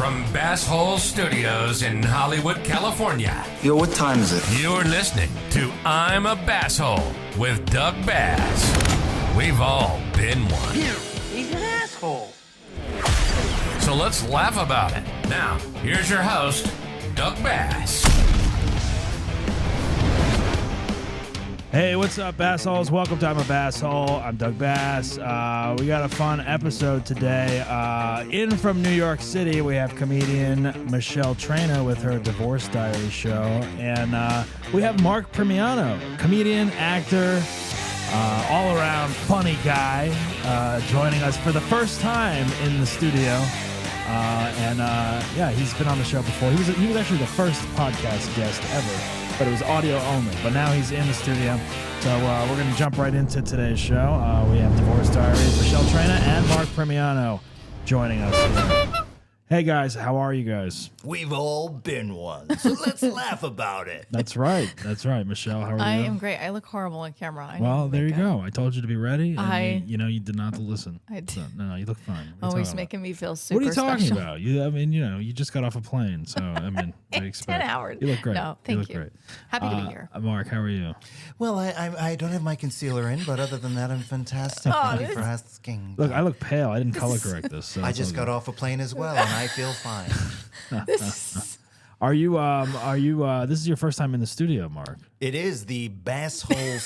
from Bass Hole Studios in Hollywood, California. Yo, what time is it? You're listening to I'm a Bass Hole with Doug Bass. We've all been one. He's an asshole. So let's laugh about it. Now, here's your host, Doug Bass. Hey, what's up, Bass Holes? Welcome to I'm a Bass Hole. I'm Doug Bass. We got a fun episode today. In from New York City, we have comedian Michele Traina with her Divorce Diaries show. And we have Mark Primiano, comedian, actor, all-around funny guy, joining us for the first time in the studio. Yeah, he's been on the show before. He was actually the first podcast guest ever, but it was audio only. But now he's in the studio, so we're going to jump right into today's show. We have Divorce Diaries, Michele Traina, and Mark Primiano joining us here. Hey, guys, how are you guys? We've all been one, so let's laugh about it. That's right. Michelle, how are you? I am great. I look horrible on camera. Well, there you go. I told you to be ready, and you did not listen. I did. So, no, you look fine. Always making me feel super special. What are you talking special. about? You just got off a plane, so I expect 10 hours. You look great. No, thank look you. Great. Happy to be here. Mark, how are you? Well, I don't have my concealer in, but other than that, I'm fantastic. Thank you for asking. Look, I look pale. I didn't color correct this. So I just got off a plane as well, and I feel fine. Are you? This is your first time in the studio, Mark. It is the Bass Hole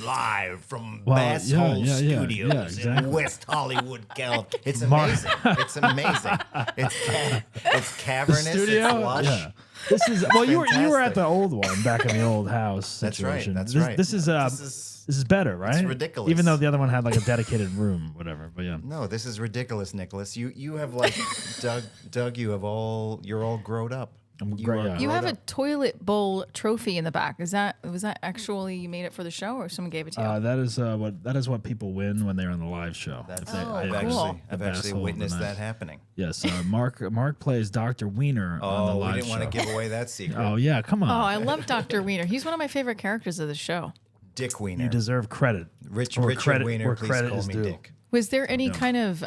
live from Bass Hole Studios in West Hollywood, California. It's amazing. It's amazing. It's cavernous. Studio? It's lush. Yeah. This is you were at the old one back in the old house situation. That's right. This is better, right? It's ridiculous. Even though the other one had like a dedicated room, whatever. But yeah. No, this is ridiculous, Nicholas. You have like Doug. You're all grown up. You have a toilet bowl trophy in the back. Was that actually you made it for the show, or someone gave it to you? That is what people win when they're on the live show. I've actually witnessed that happening. Yes, Mark plays Dr. Wiener on the live show. We didn't want to give away that secret. Oh yeah, come on. Oh, I love Dr. Wiener. He's one of my favorite characters of the show. Dick Wiener. You deserve credit. Richard Wiener, please call me Dick. Was there any kind of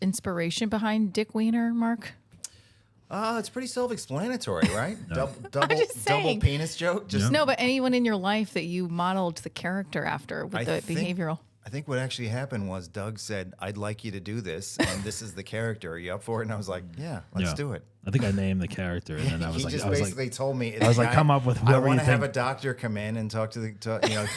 inspiration behind Dick Wiener, Mark? It's pretty self-explanatory, right? No. Double penis joke. No, but anyone in your life that you modeled the character after with behavioral. I think what actually happened was Doug said, "I'd like you to do this, and this is the character. Are you up for it?" And I was like, "Yeah, let's do it." I think I named the character, and then I was he just basically told me. I was like, "Come up with whoever you think." I want to have a doctor come in and talk to the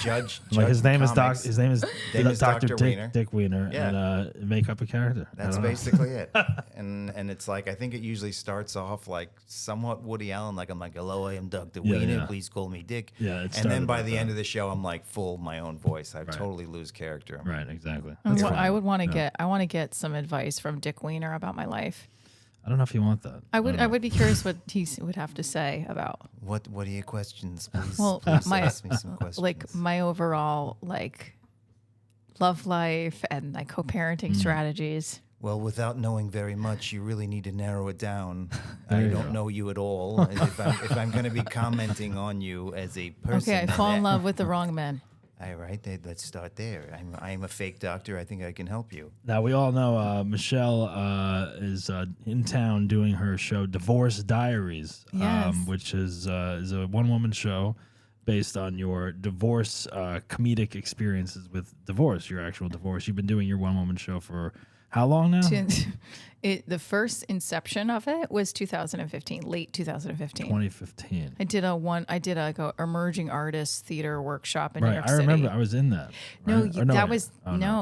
judge. Like his name is Dr. Dick Wiener, and make up a character. That's basically it. And it's like I think it usually starts off like somewhat Woody Allen, like I'm like, "Hello, I am Dr. Wiener. Please call me Dick." Yeah, and then by the end of the show, I'm like full my own voice. I totally lose character. Right, exactly. I want to get some advice from Dick Wiener about my life. I don't know if you want that. I would be curious what he would have to say about what are your questions, please? Well, please ask me some questions. Like my overall love life and like co-parenting strategies. Well, without knowing very much, you really need to narrow it down. I don't know you at all. if I'm going to be commenting on you as a person, okay, I fall in love with the wrong man. All right, let's start there. I'm a fake doctor. I think I can help you. Now, we all know Michelle is in town doing her show Divorce Diaries, which is a one-woman show based on your divorce comedic experiences with divorce, your actual divorce. You've been doing your one-woman show for how long now? The first inception of it was 2015, late 2015. 2015. I did a emerging artist theater workshop in New York City. I remember I was in that. Right?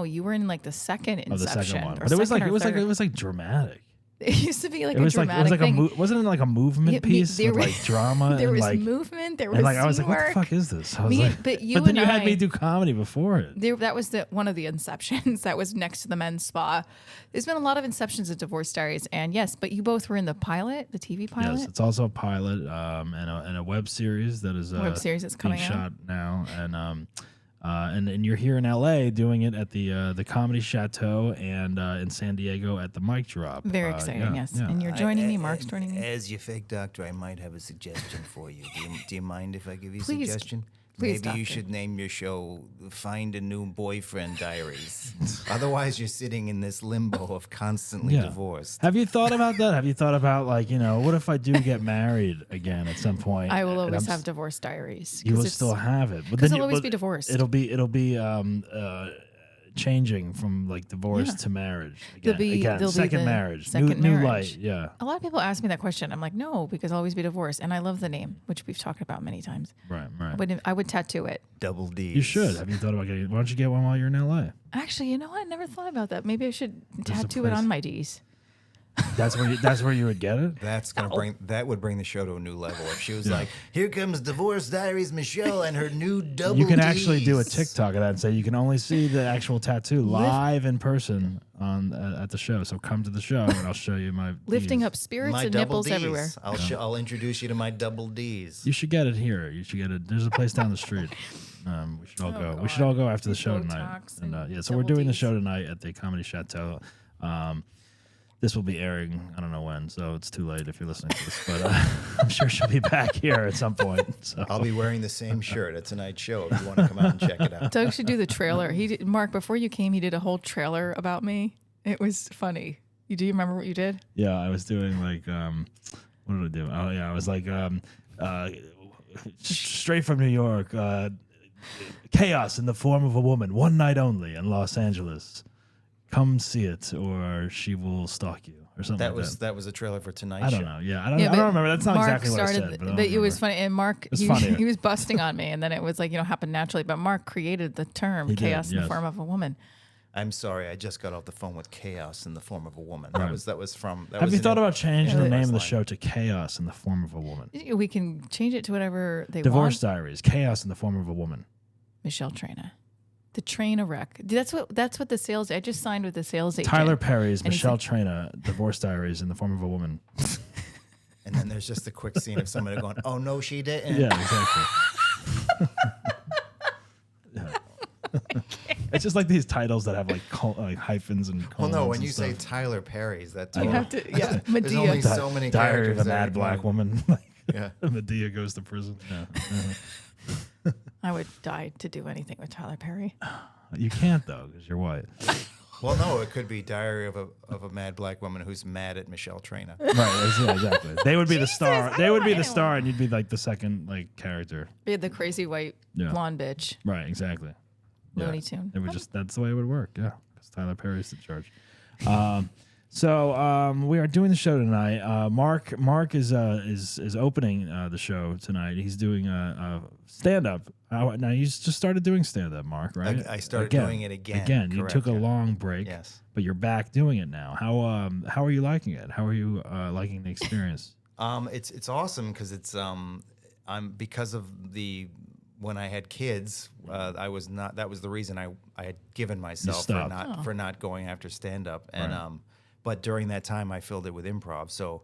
You were in like the second inception. The second one. But it was like dramatic. It used to be like a dramatic thing. Wasn't it like a movement piece with like drama? There was like, movement. There was I was like, what the fuck is this? But then you had me do comedy before it. That was one of the inceptions that was next to the men's spa. There's been a lot of inceptions of Divorce Diaries, and yes, but you both were in the pilot, the TV pilot. Yes, it's also a pilot and a web series that is that's coming being shot now, and you're here in LA doing it at the Comedy Chateau and in San Diego at the Mic Drop. Very exciting, yes. Yeah. And you're joining me, Mark's joining me. As your fake doctor, I might have a suggestion for you. Do you mind if I give you a Please. suggestion? Please, Maybe doctor. you should name your show "Find a New Boyfriend Diaries." Otherwise, you're sitting in this limbo of constantly divorced. Have you thought about that? Have you thought about what if I do get married again at some point? I will always have divorce diaries. You will still have it, but because then I'll always be divorced. It'll be changing from like divorce to marriage. Again, second marriage, new light. Yeah. A lot of people ask me that question. I'm like, no, because I'll always be divorced, and I love the name, which we've talked about many times. Right. I would tattoo it. Double D. You should. Have you thought about getting? Why don't you get one while you're in LA? Actually, you know what? I never thought about that. Maybe I should tattoo it on my D's. That's where you would get it. That would bring the show to a new level. If she was like, "Here comes Divorce Diaries Michelle and her new double." You can Ds. actually do a TikTok of that and say you can only see the actual tattoo live in person at the show. So come to the show and I'll show you my Lifting Ds. up spirits My and double nipples Ds. everywhere. I'll introduce you to my double Ds. You should get it here. You should get it. There's a place down the street. We should all go. We should all go after the show tonight. And so we're doing the show tonight at the Comedy Chateau. This will be airing, I don't know when, so it's too late if you're listening to this. But I'm sure she'll be back here at some point. So I'll be wearing the same shirt at tonight's show if you want to come out and check it out. Doug should do the trailer. Mark, before you came, he did a whole trailer about me. It was funny. Do you remember what you did? Yeah, I was doing like, what did I do? Oh yeah, I was like, straight from New York, chaos in the form of a woman, one night only in Los Angeles. Come see it, or she will stalk you, or something. That was a trailer for tonight's I show. don't know. Yeah, I don't remember. That's not Mark exactly what I said. But it was funny. And Mark, he funnier. was busting on me, and then it was like happened naturally. But Mark created the term chaos in the form of a woman. I'm sorry, I just got off the phone with Chaos in the Form of a Woman. Right. That was from. Have you thought about changing the name of the show to Chaos in the Form of a Woman? We can change it to whatever they Divorce want. Diaries, Chaos in the Form of a Woman. Michele Traina. The train a wreck. That's what the sales. I just signed with the sales agent. Tyler Perry's Michele like, Traina, Divorce Diaries in the Form of a Woman. And then there's just a quick scene of somebody going, "Oh no, she didn't." Yeah, exactly. It's just like these titles that have like hyphens and. Well, no, when and you stuff. say Tyler Perry's, that's You have to, There's Medea. only so many Diary of characters a Mad that Black one. Woman. Yeah. Medea goes to prison. Yeah. I would die to do anything with Tyler Perry. You can't though, because you're white. Well, no, it could be Diary of a Mad Black Woman who's mad at Michele Traina. Right, yeah, exactly. They would be the star. They would be the star, and you'd be like the second character. We had the crazy white blonde bitch. Right, exactly. Looney Tune. It would that's the way it would work. Yeah, because Tyler Perry's in charge. So we are doing the show tonight. Mark is opening the show tonight. He's doing a stand up. Now you just started doing stand up, Mark, right? I started doing it again. Again, you Correct, took a yeah. long break. Yes. But you're back doing it now. How are you liking it? How are you liking the experience? It's awesome because it's I'm because of when I had kids, I was not. That was the reason I had given myself for not going after stand up. And Right. But during that time, I filled it with improv. So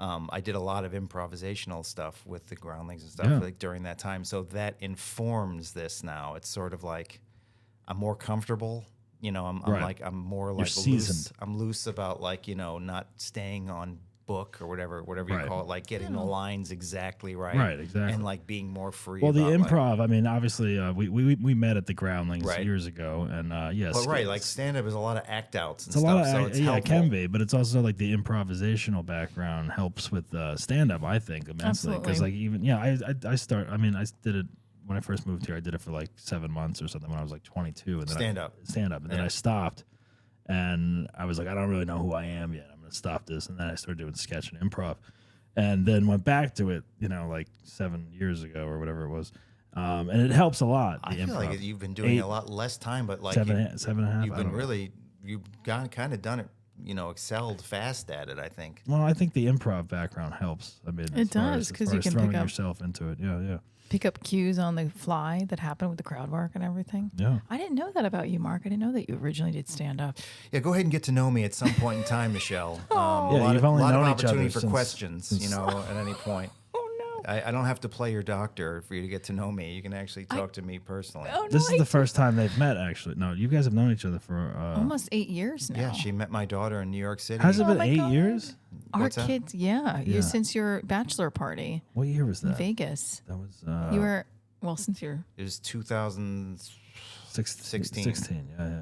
I did a lot of improvisational stuff with the Groundlings and stuff during that time. So that informs this now. It's sort of like I'm more comfortable. I'm more like seasoned. I'm loose about not staying on book or whatever you call it, like getting the lines exactly right. Right, exactly. And being more free. Well, the about, improv. I mean, obviously, we met at the Groundlings Right. years ago, and yes, But right, stand up is a lot of act outs and it's a stuff. lot of So it's it helpful. can be, but it's also like the improvisational background helps with stand up. I think immensely because Absolutely. I did it when I first moved here. I did it for like 7 months or something when I was like 22, and then Stand up, and then I stopped, and I was like, I don't really know who I am yet. I'm gonna stop this, and then I started doing sketch and improv, and then went back to it, like 7 years ago or whatever it was, and it helps a lot. I the feel improv. like you've been doing a lot less time, but seven and a half. you've I been don't know. you've kind of done it. Excelled fast at it. I think. Well, I think the improv background helps. I mean, It does, 'cause you can throwing pick up- yourself into it. Yeah. Pick up cues on the fly that happened with the crowd work and everything. Yeah. I didn't know that about you, Mark. I didn't know that you originally did stand up. Yeah, go ahead and get to know me at some point in time, Michelle. Yeah, lot you've of, only lot known of each other opportunity for since- questions. At any point. Oh no. I don't have to play your doctor for you to get to know me. You can actually talk to me personally. Oh no. This is the first time they've met, actually. No, you guys have known each other for almost 8 years now. Yeah, she met my daughter in New York City. Has it been my 8 God. years? Our What's that? kids, Yeah. you since your bachelor party What year was in that? Vegas. That was You were Well, since you're It was 2016. 16. Yeah.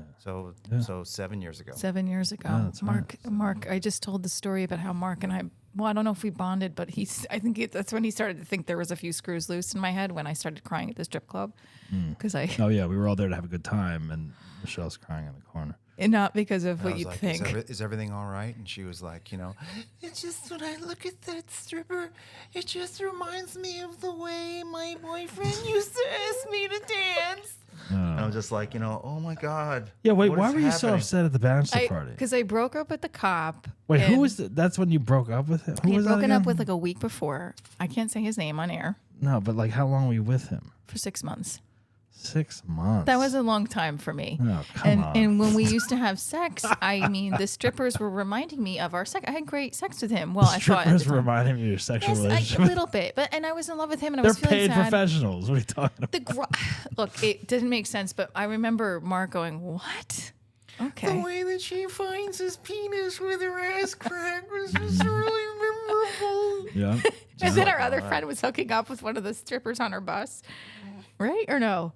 So 7 years ago. 7 years ago. Yeah, that's right. Mark, I just told the story about how Mark and I, well, I don't know if we bonded, but I think that's when he started to think there was a few screws loose in my head when I started crying at the strip club. Because Oh yeah, we were all there to have a good time, and Michelle's crying in the corner. and not because of I what was you'd like, think. Is everything all right? And she was like, it's just when I look at that stripper, it just reminds me of the way my boyfriend used to ask me to dance. And I was just like, oh my God. Yeah, wait, what why is were you so happening? upset at the bachelor party? Because I broke up with the cop. Wait, who and was that's when you broke up with him? Who He had was that broken again? up with like a week before. I can't say his name on air No, but like how long were you with him? for 6 months. 6 months. That was a long time for me. Oh, come on. And when we used to have sex, I mean, the strippers were reminding me of our sex. I had great sex with him. Well, I thought at the strippers time. reminding me of your sexual Yes, relationship. a little bit, and I was in love with him, and I They're was feeling paid sad. professionals. What are you talking about? Look, it didn't make sense, but I remember Mark going, "What? Okay." The way that she finds his penis with her ass crack was just really memorable. Yeah. And then our other friend was hooking up with one of the strippers on our bus, right or no?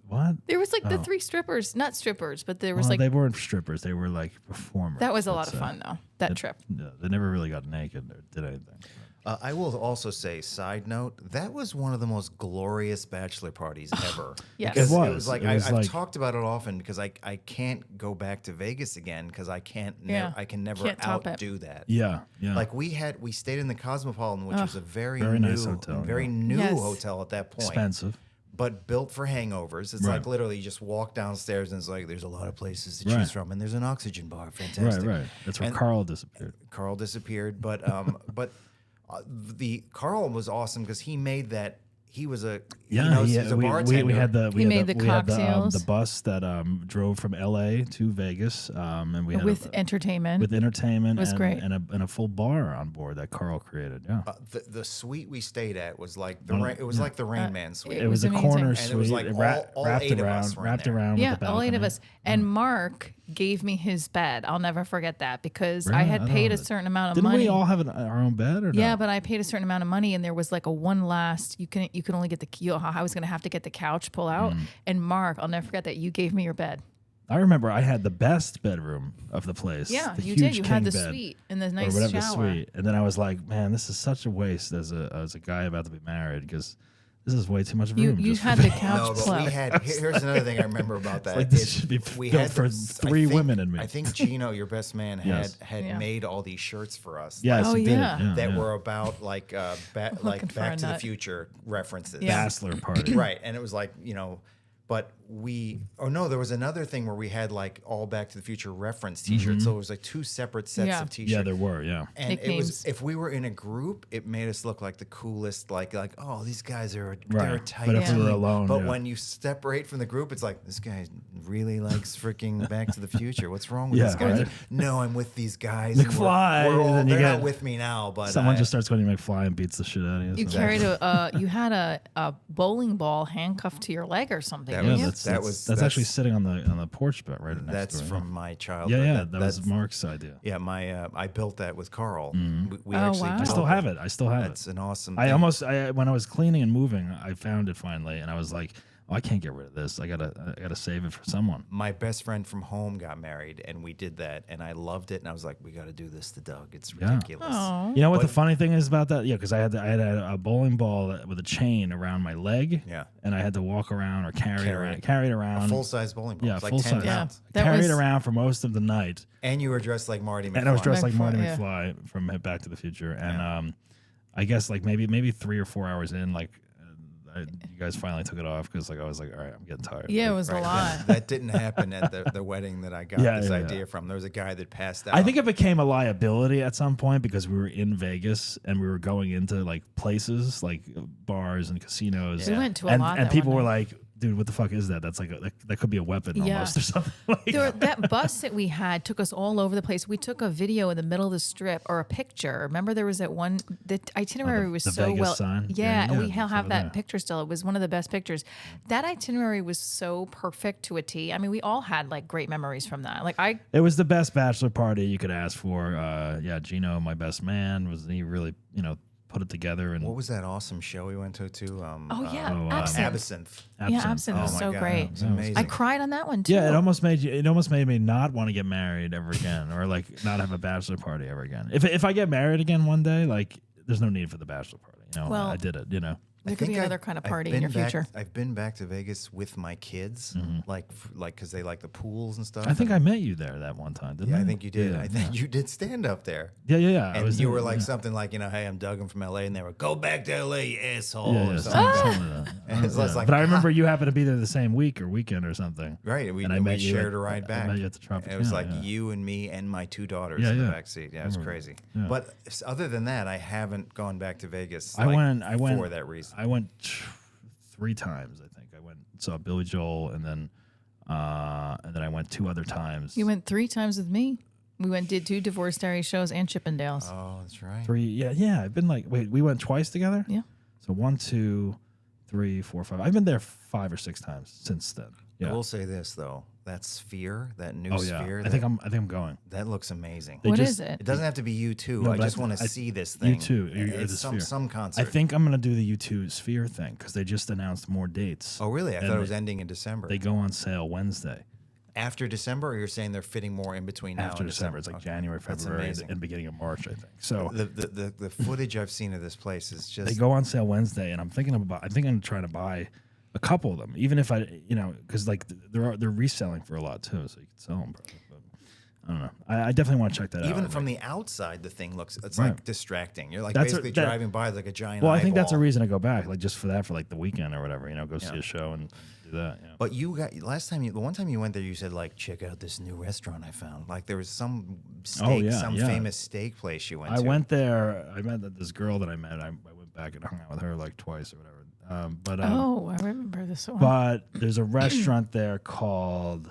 What? There was like the 3 strippers, not strippers, but there was Well, like they weren't strippers. They were like performers. that was a lot let's of say. fun though. That trip. Yeah, they never really got naked or did anything. I will also say, side note, that was one of the most glorious bachelor parties ever. Yes. Because It it was. was like It was I've like- talked about it often because I can't go back to Vegas again because I can't. Yeah. I can never Can't top it. outdo that. Yeah. Yeah. Like we stayed in the Cosmopolitan, which was a very Very new, nice hotel, very yeah. new Yes. hotel at that point. expensive. But built for hangovers. It's Right. like literally you just walk downstairs and it's like there's a lot of places to Right. choose from, and there's an oxygen bar. Right, Fantastic. right. That's where And- Carl disappeared. Carl disappeared, but the Carl was awesome because he made that. He was a Yeah, he's a we bartender. had the He made the cocktails. the bus that drove from L.A. to Vegas, and we had With entertainment. with entertainment was and, great. and a full bar on board that Carl created. Yeah, The suite we stayed at was like One of it was like the Rain Man suite. it was a amazing. corner And suite. it was like all wrapped 8 of us were in there. around. Yeah, with the all 8 of balcony. us. And Mark gave me his bed. I'll never forget that because I Really? had I don't paid know a that. certain amount of Didn't money. we all have our own bed? Or Yeah, no? but I paid a certain amount of money, and there was like a one last. You can only get I was going to have to get the couch pull out. And Mark, I'll never forget that you gave me your bed. I remember I had the best bedroom of the place. Yeah, the you huge did. You had king the bed, suite and the or nice whatever shower. suite, and then I was like, man, this is such a waste as a guy about to be married because this is way too much room. You just for had me. the couch No, pull but out. we had. Here's another thing I remember about that. like this is should be we built had for the- three I think- women and me. I think Gino, your best man, Yes. had Yeah. made all these shirts for us. Yes, Oh, he did. yeah. Yeah, that yeah. were about like Looking for Back a to the nut. Future references. Yeah. bachelor party. Right, and it was like but there was another thing where we had like all Back to the Future reference T-shirts. So it was like 2 separate sets Yeah. of T-shirts. Yeah, there were. Yeah. And it Nicknames. was if we were in a group, it made us look like the coolest. Like oh, these guys are Right. they're a tight But if we team. were alone, but yeah. when you separate from the group, it's like this guy really likes freaking Back to the Future. What's wrong with Yeah, this guy? right. No, I'm with these guys. and McFly, We're all, and then you they're not get- with me now, but Someone I- just starts calling you McFly and beats the shit out of you. You so- carried you had a bowling ball handcuffed to your leg or something. That didn't Yeah, you? that's actually sitting on the porch bed right next That's door. from my childhood. Yeah, that that's was Mark's idea. Yeah, I built that with Carl. We Oh, actually wow. I built still have it. I still have That's it. an awesome. I thing. when I was cleaning and moving, I found it finally, and I was like, oh, I can't get rid of this. I gotta save it for someone. My best friend from home got married, and we did that, and I loved it. And I was like, we got to do this to Doug. It's Yeah. ridiculous. Oh. You know what But- the funny thing is about that? Yeah, because I had a bowling ball with a chain around my leg. Yeah. and I had to walk around or carry Carry it around. A full size bowling ball. Yeah, It's like full 10 size. pounds. That Carried was- it around for most of the night, And you were dressed like Marty McFly. and I was dressed like Marty McFly, yeah. McFly from Back to the Future. And I guess like maybe 3 or 4 hours in, like you guys finally took it off because like I was like, all right, I'm getting tired. Yeah, it was Right. a lot. That didn't happen at the wedding that I got Yeah, this yeah, idea yeah. from. There was a guy that passed out. I think it became a liability at some point because we were in Vegas and we were going into like places like bars and casinos. We went to a and, lot. and that people one were night. like, dude, what the fuck is that? That's like that could be a weapon Yeah. almost or something. Like, That bus that we had took us all over the place. We took a video in the middle of the strip or a picture. Remember there was that one, the itinerary was the so Vegas well. sign? Yeah, and Yeah, we it's have over that there. picture still. It was one of the best pictures. That itinerary was so perfect to a T. I mean, we all had like great memories from that. Like it was the best bachelor party you could ask for. Gino, my best man, he really, put it together. And What was that awesome show we went to too? Absinthe. Absinthe. Yeah, Absinthe was Oh my so God, great. it was amazing. I cried on that one too. yeah, it almost made me not want to get married ever again, or like not have a bachelor party ever again. If I get married again one day, like there's no need for the bachelor party. Well, I did it. There could be another kind of party in your future. I've been back to Vegas with my kids, like because they like the pools and stuff. I think I met you there that one time, didn't I? I think you did. Yeah, I think you did stand up there. Yeah. And you were like something like, hey, I'm Doug, I'm from LA, and they were, go back to LA, you asshole. Yeah, or something something. like that. And it's like, But I remember you happened to be there the same week or weekend or something. Right, we met you shared a ride back. I met you at the Tropicana, And it was like you and me and my 2 daughters Yeah, in the yeah. back seat. Yeah, it was crazy. Yeah. But other than that, I haven't gone back to Vegas. I went for that reason. I went 3 times. I think I went saw Billy Joel, and then I went 2 other times. You went 3 times with me. We did 2 Divorce Diary shows and Chippendales. Oh, that's right. 3. Yeah. I've been like, wait, we went twice together. Yeah. So 1, 2, 3, 4, 5. I've been there 5 or 6 times since then. Yeah. I will say this though, that Sphere, that new Oh yeah. Sphere, I think I'm going. that looks amazing. What just- is it? It doesn't have to be U2. No, I but just want to see this thing. U2, It's the some Sphere. concert. I think I'm gonna do the U2 Sphere thing because they just announced more dates. Oh, really? I And thought it was ending in December. They go on sale Wednesday. After December, or you're saying they're fitting more in between now After and December, it's like Okay. January, That's February, amazing. and beginning of March, I think. So The footage I've seen of this place is just they go on sale Wednesday, and I think I'm trying to buy a couple of them, even if I, because like they're reselling for a lot too, so you can sell them. Probably. But I don't know. I definitely want to check that out. even from the outside, the thing looks Right. like distracting. You're like That's basically driving by like a giant. Well, I think that's a eyeball. reason to go back, like just for that, for like the weekend or whatever. Go see a show and do that. Yeah. But the one time you went there, you said like, check out this new restaurant I found. Like there was some steak, famous steak place you went to. I went there. I met this girl that I met. I went back and hung out with her like twice or whatever. I remember this one. But there's a restaurant there called,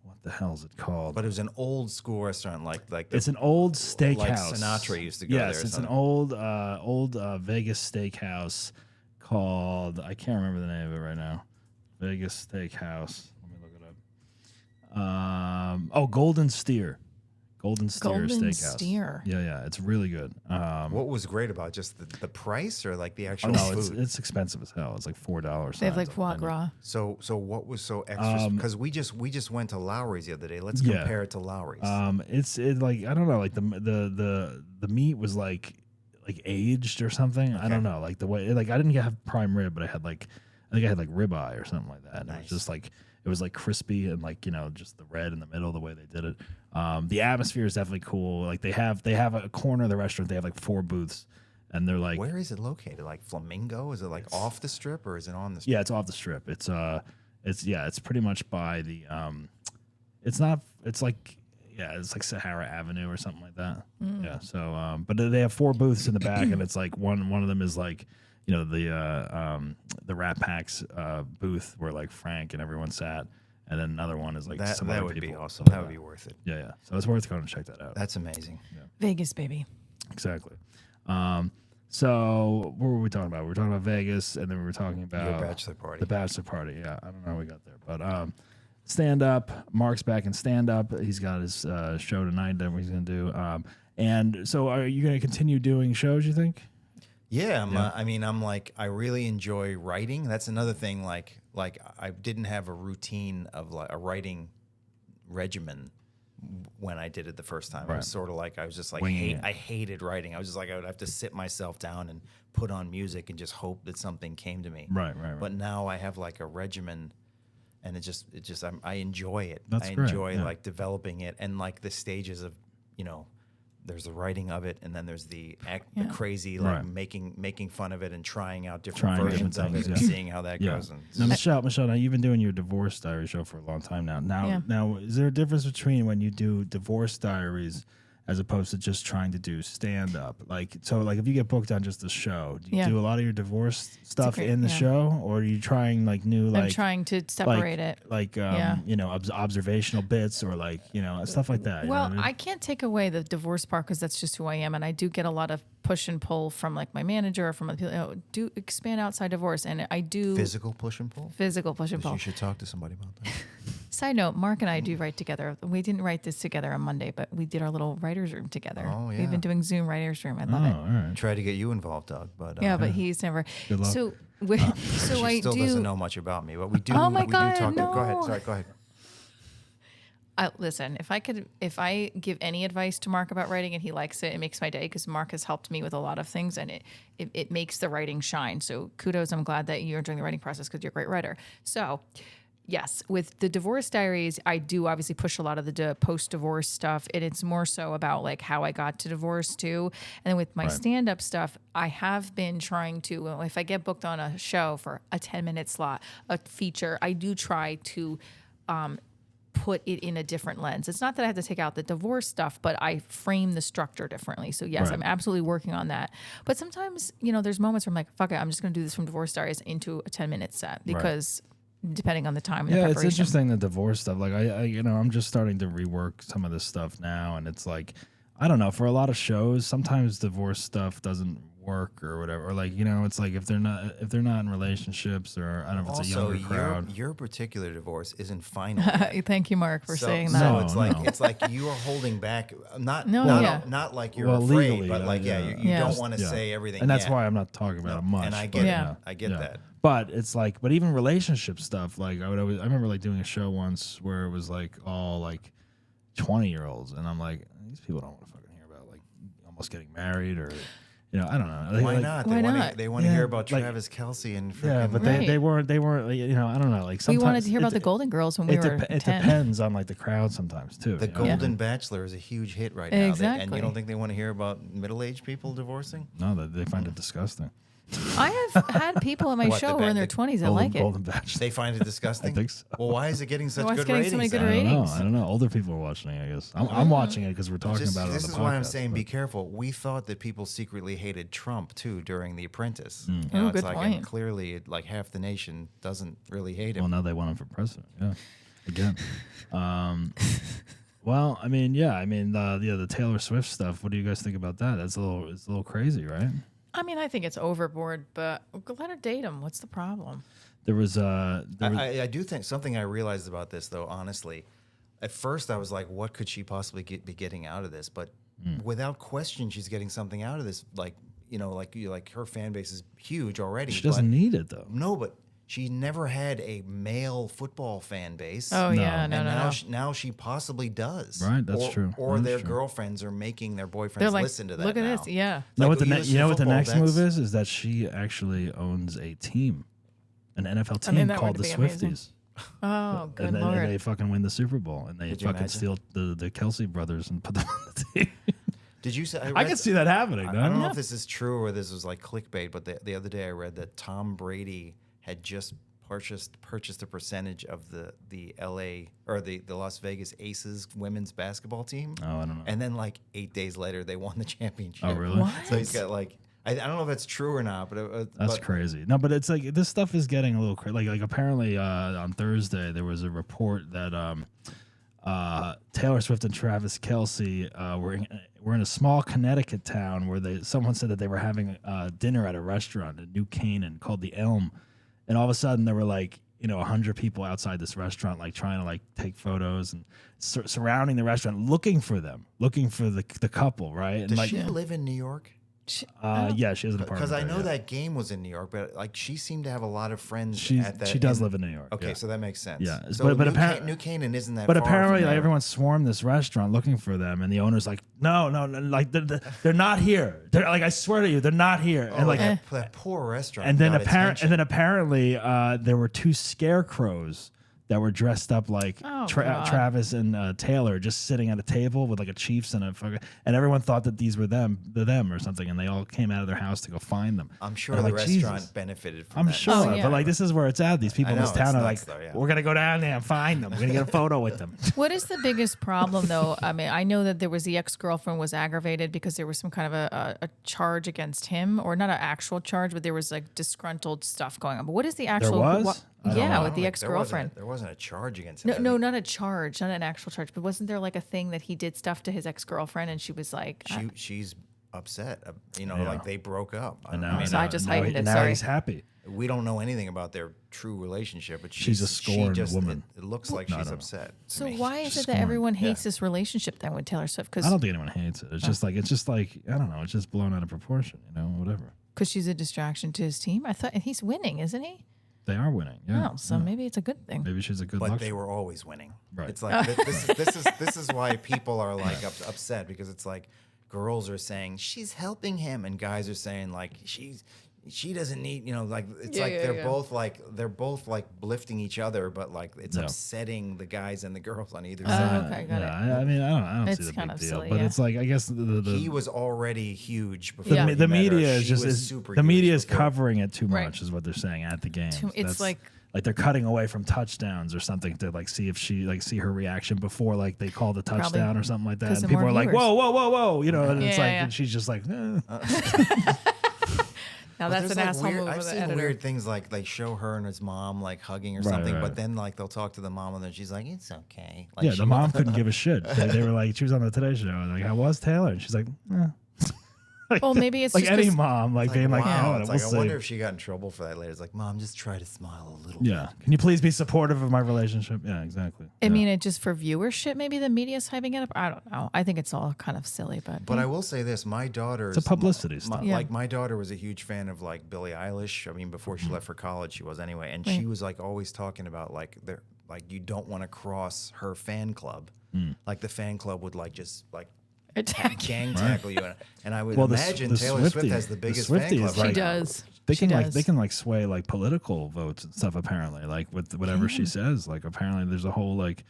what the hell is it called? But it was an old school restaurant, like It's an old steakhouse. Like Sinatra used to go there. Yes, or it's an something. old Vegas steakhouse called, I can't remember the name of it right now. Vegas Steakhouse. Let me look it up. Golden Steer. Golden Steer Golden Steakhouse. Steer. Yeah, it's really good. What was great about it? Just the price, or like the Oh actual no, food? it's expensive as hell. It's like $4. They have like foie gras. So what was so extra? Because we just went to Lowry's the other day. Let's compare it to Lowry's. It's like, I don't know, like the meat was like aged or something. I don't know, like the way, like I didn't have prime rib, but I think I had like ribeye or something like that. And It was just like, it was like crispy and like, just the red in the middle, the way they did it. The atmosphere is definitely cool. Like they have a corner of the restaurant. They have like 4 booths, and they're like, Where is it located? Like Flamingo? Is it like off the strip, or is it on the strip? yeah, it's off the strip. It's pretty much by the it's like Sahara Avenue or something like that. Yeah. So but they have 4 booths in the back, and it's like one of them is like, the Rat Pack's booth where like Frank and everyone sat, and then another one is like some that other would people. be awesome. So, That would be worth it. Yeah. So it's worth going to check that out. That's amazing. Vegas, baby. Exactly. So what were we talking about? We were talking about Vegas, and then we were talking about Your bachelor party. The bachelor party. Yeah, I don't know how we got there, but stand up. Mark's back in stand up. He's got his show tonight that he's going to do. And so, are you going to continue doing shows? You think? Yeah, I really enjoy writing. That's another thing. Like I didn't have a routine of like a writing regimen when I did it the first time. It was sort of like I was just like I hated writing. I was just like I would have to sit myself down and put on music and just hope that something came to me. Right. But now I have like a regimen, and I enjoy it. That's I great, enjoy yeah. like developing it and like the stages of, there's the writing of it, and then there's the the crazy like making fun of it and trying out different versions of it and seeing how that goes. And Now, Michelle, now you've been doing your Divorce Diary show for a long time now. Now, is there a difference between when you do Divorce Diaries as opposed to just trying to do stand up? Like, so like if you get booked on just the show, do you do a lot of your divorce stuff in the show, or are you trying like new like? I'm trying to separate it. Like observational bits or like stuff like that. Well, I can't take away the divorce part because that's just who I am, and I do get a lot of push and pull from like my manager or from other people. Do expand outside divorce, and I do physical push and pull. Physical push and pull. You should talk to somebody about that. Side note, Mark and I do write together. We didn't write this together on Monday, but we did our little writer's room together. Oh, yeah. We've been doing Zoom writer's room. I love Oh, it. all right. Tried to get you involved, Doug, but Yeah, but he's never. Good luck. So, so she I still do. doesn't know much about me. But we do. Oh my we God, do talk. no. Go ahead. Sorry. Go ahead. Listen, if I give any advice to Mark about writing and he likes it, it makes my day because Mark has helped me with a lot of things and it makes the writing shine. So kudos. I'm glad that you're enjoying the writing process because you're a great writer. So yes, with the divorce diaries, I do obviously push a lot of the post-divorce stuff, and it's more so about like how I got to divorce too. And then with my stand-up stuff, I have been trying to, well, if I get booked on a show for a 10-minute slot, a feature, I do try to put it in a different lens. It's not that I have to take out the divorce stuff, but I frame the structure differently. So yes, I'm absolutely working on that. But sometimes, there's moments where I'm like, fuck it, I'm just going to do this from Divorce Diaries into a 10-minute set because depending on the time and the preparation. It's interesting, the divorce stuff. Like I'm just starting to rework some of this stuff now, and it's like, I don't know, for a lot of shows, sometimes divorce stuff doesn't work or whatever. Or like, it's like if they're not in relationships, or I don't know if it's a younger crowd. Your particular divorce isn't final. Thank you, Mark, for saying that. So it's like you are holding back, not like you're afraid, legally, but like you don't want to say everything. And that's why I'm not talking about it much. And I get it. I get that. But it's like, but even relationship stuff, like I remember like doing a show once where it was like all like 20-year-olds, and I'm like, these people don't want to fucking hear about like almost getting married or. I don't know. Why not? Why not? They want to hear about Travis Kelce and freaking. Yeah, but they weren't. Like, I don't know. Like sometimes we wanted to hear about the Golden Girls when we were 10. It depends on like the crowd sometimes too. The Golden Bachelor is a huge hit right now. Exactly. And you don't think they want to hear about middle-aged people divorcing? No, they find it disgusting. I have had people on my show who are in their 20s that like it. Golden Bachelor. They find it disgusting? I think so. Well, why is it getting such Why is good it getting ratings? so many good then? ratings? I don't know. Older people are watching it, I guess. I'm watching it because we're talking about it on the podcast. This is why I'm saying be careful. We thought that people secretly hated Trump, too, during The Apprentice. Oh, it's good like, point. And clearly, like, half the nation doesn't really hate him. Well, now they want him for president. Yeah, again. Well, I mean, the Taylor Swift stuff. What do you guys think about that? It's a little crazy, right? I mean, I think it's overboard, but let her date him. What's the problem? There was I do think something I realized about this, though, honestly. At first, I was like, what could she possibly be getting out of this? But without question, she's getting something out of this. Like her fan base is huge already. She doesn't need it, though. No, but she never had a male football fan base. Oh, yeah. And No. now she possibly does. Right, that's true. Or That's their true. girlfriends are making their boyfriends They're like, listen to that look at now. this. Yeah. You know what Like, the next football, move is? Is that she actually owns a team, an NFL team that called would the be amazing. Swifties. Oh, good And Lord. they fucking win the Super Bowl, and they Could you fucking imagine? steal the Kelsey brothers and put them on the team. Did you say? I can see that happening. I don't know if this is true or this was like clickbait, but the other day I read that Tom Brady had just purchased a percentage of the LA or the Las Vegas Aces women's basketball team. Oh, I don't know. And then like 8 days later, they won the championship. Oh, really? What? So he's got like I don't know if that's true or not, but That's crazy. No, but it's like this stuff is getting a little crazy. Like apparently on Thursday there was a report that Taylor Swift and Travis Kelce were in a small Connecticut town where someone said that they were having dinner at a restaurant in New Canaan called the Elm, and all of a sudden there were like 100 people outside this restaurant like trying to like take photos and surrounding the restaurant looking for the couple, right? And does like she live in New York? yeah, she has an apartment Because I there, know yeah. that game was in New York, but like she seemed to have a lot of friends at that. She does live in New York. Okay, yeah. so that makes sense. Yeah, so but New Canaan isn't that. But far apparently, from like, there. everyone swarmed this restaurant looking for them, and the owner's like, "No, like they're not here. They're like, I swear to you, they're not here." Oh, and like, that poor restaurant. and then got attention. apparently, there were two scarecrows that were dressed up like Oh, God. Travis and Taylor, just sitting at a table with like a Chiefs and and everyone thought that these were them or something, and they all came out of their house to go find them. I'm sure And the I'm like, restaurant Jesus. benefited from I'm that. sure, Oh, yeah. but like this is where it's at. These people in I this know, town it's are nuts, like, though, yeah. we're gonna go down there and find them. We're gonna get a photo with them. What is the biggest problem, though? I mean, I know that there was the ex-girlfriend was aggravated because there was some kind of a charge against him, or not an actual charge, but there was like disgruntled stuff going on. But what is the actual? was? I don't Yeah, know. with the Like, ex-girlfriend. There wasn't a charge against him. No, not a charge, not an actual charge. But wasn't there like a thing that he did stuff to his ex-girlfriend, and she was like, She's upset. You know, Yeah. like they broke up. I know. So I just heightened it, Now sorry. he's happy. We don't know anything about their true relationship, but She's a scorned woman. It looks like No, I she's don't know. upset. to So me. why is it that scorned. everyone hates this relationship then with Taylor Swift? I don't think anyone hates it. It's just like I don't know. It's just blown out of proportion. You know, whatever. Because she's a distraction to his team. I thought he's winning, isn't he? They are winning. Yeah. Oh, so maybe it's a good thing. Maybe she's a good But luck. they were always winning. Right. It's like this is why people are like upset, because it's like girls are saying she's helping him, and guys are saying like she doesn't need, you know, like it's like they're both like lifting each other, but like it's upsetting the guys and the girls on either side. Okay, got it. I mean, I don't It's see the kind big of deal, silly, but yeah. it's like I guess the He was already huge before Yeah. we the met her. media is She just was is, super the huge media is before. covering it too Right. much, is what they're saying at the games. It's like they're cutting away from touchdowns or something to like see if she see her reaction before like they call the touchdown or something like that, 'cause and of people more are like, viewers. whoa, you know, and it's Yeah, like yeah. and she's just like, now But that's there's, an like, asshole weird, move I've of the seen editor. weird things like they show her and his mom like hugging or Right, something, right. but then like they'll talk to the mom and then she's like, it's okay. Like, yeah, she the mom couldn't give a shit. They were like, she was on the Today Show, and like, how was Taylor? And she's like, Well, maybe it's like just any 'cause- mom, like being like, wow. oh, It's we'll like, I wonder see. if she got in trouble for that later. It's like, Mom, just try to smile a little. Yeah, can you please be supportive of my relationship? Yeah, exactly. I Yeah. mean, it just for viewership, maybe the media's hyping it up. I don't know. I think it's all kind of silly, but But I will say this: my daughter, It's a publicity stunt. Yeah. Like my daughter was a huge fan of like Billie Eilish. I mean, before she left for college, she was anyway, and she was like always talking about like you don't want to cross her fan club. Like the fan club would like just like attack. gang tackle you, and I would Well, imagine the Taylor Swift has the biggest fan Swiftie club. is She like- does. They She can does. they can sway like political votes and stuff apparently, like with whatever she says. Like apparently there's a whole like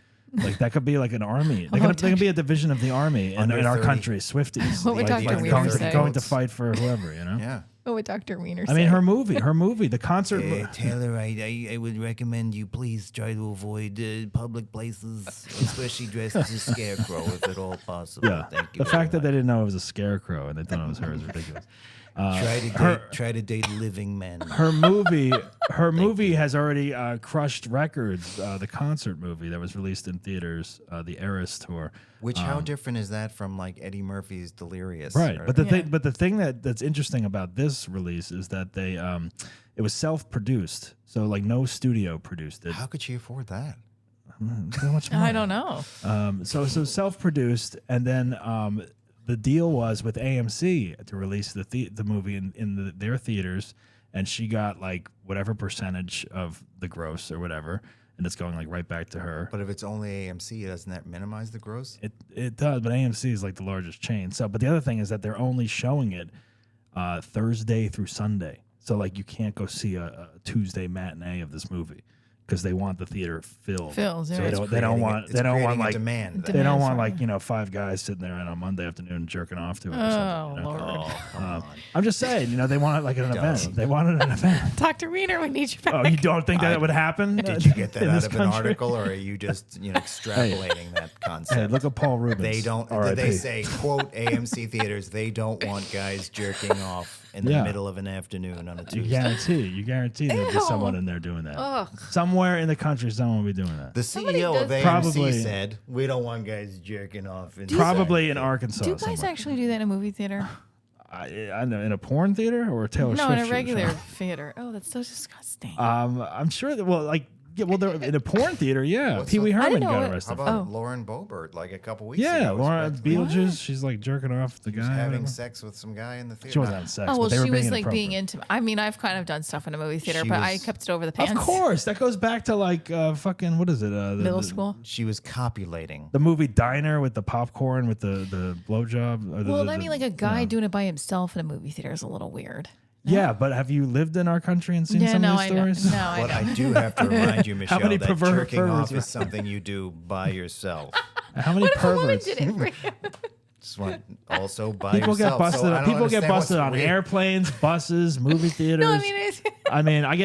that could be like an army. They could be a division of the army in Under our 30. country, Swifties. What would like, Dr. like Wiener say? going to fight for whoever, you know. Yeah. What would Dr. Wiener say? I mean, her movie, the concert. Taylor, I would recommend you please try to avoid public places, especially dressed as a scarecrow if at all possible. Yeah, Thank you. the very fact that much. they didn't know it was a scarecrow and they thought it was her is ridiculous. Try to date living men. Her movie has already crushed records. The concert movie that was released in theaters, the Eras tour. Which how different is that from like Eddie Murphy's Delirious? Right, or- but the thing that's interesting about this release is that they it was self-produced, so like no studio produced it. how could she afford that? So much money. I don't know. So self-produced, and then the deal was with AMC to release the movie in their theaters, and she got like whatever percentage of the gross or whatever, and it's going like right back to her. But if it's only AMC, doesn't that minimize the gross? It does, but AMC is like the largest chain. So, but the other thing is that they're only showing it Thursday through Sunday. So like you can't go see a Tuesday matinee of this movie because they want the theater filled. Filled, So yeah. they don't want like demand. they don't want Demand, like 5 guys sitting there on a Monday afternoon jerking off to it. Or Oh, something, you know? Lord. I'm just saying, they want it like an event. They wanted an event. Dr. Wiener, we need you back. Oh, you don't think that would happen? Did you get that in out this of an country? article, or are you just extrapolating that concept? Hey, look at Paul Rubens. They don't. R.I.P. They say, "quote AMC theaters." They don't want guys jerking off in the Yeah. middle of an afternoon on a You Tuesday. guarantee there'd be Ew. someone in there doing that. Ugh. Somewhere in the country, someone will be doing that. The CEO of does- AMC Probably- said, "We don't want guys jerking off." In Probably in the Arkansas. Do you guys somewhere. actually do that in a movie theater? I know, in a porn theater or a Taylor No, Swift in a show? regular theater. Oh, that's so disgusting. I'm sure that, they're in a porn theater, yeah. What's Pee Wee the- I Herman didn't know got it- How arrested. about Oh. Lauren Boebert? Like a couple weeks Yeah, ago, Laura respectively, Beetlejuice, she's like jerking off the guy. was or having whatever. sex with some guy in the theater. She wasn't having sex. Oh, well, but they were she being was like being inappropriate. intimate. I mean, I've kind of done stuff in a movie theater, She but I was- kept it over the pants. Of course, that goes back to like fucking what is it? Middle school. She was copulating. The movie Diner with the popcorn with the blowjob. or Well, the- I mean, like a guy doing it by himself in a movie theater is a little weird. Yeah, but have you lived in our country and seen Yeah, some no, of I these know. stories? No, I But know. I do have to remind you, Michelle, many that perverts jerking off are- is something you do by yourself. How many What if a woman perverts? did it for you? Just want also by People yourself. get busted. So I don't People get understand what's busted on weird. airplanes, buses, movie theaters. No, I mean, it's, I mean, I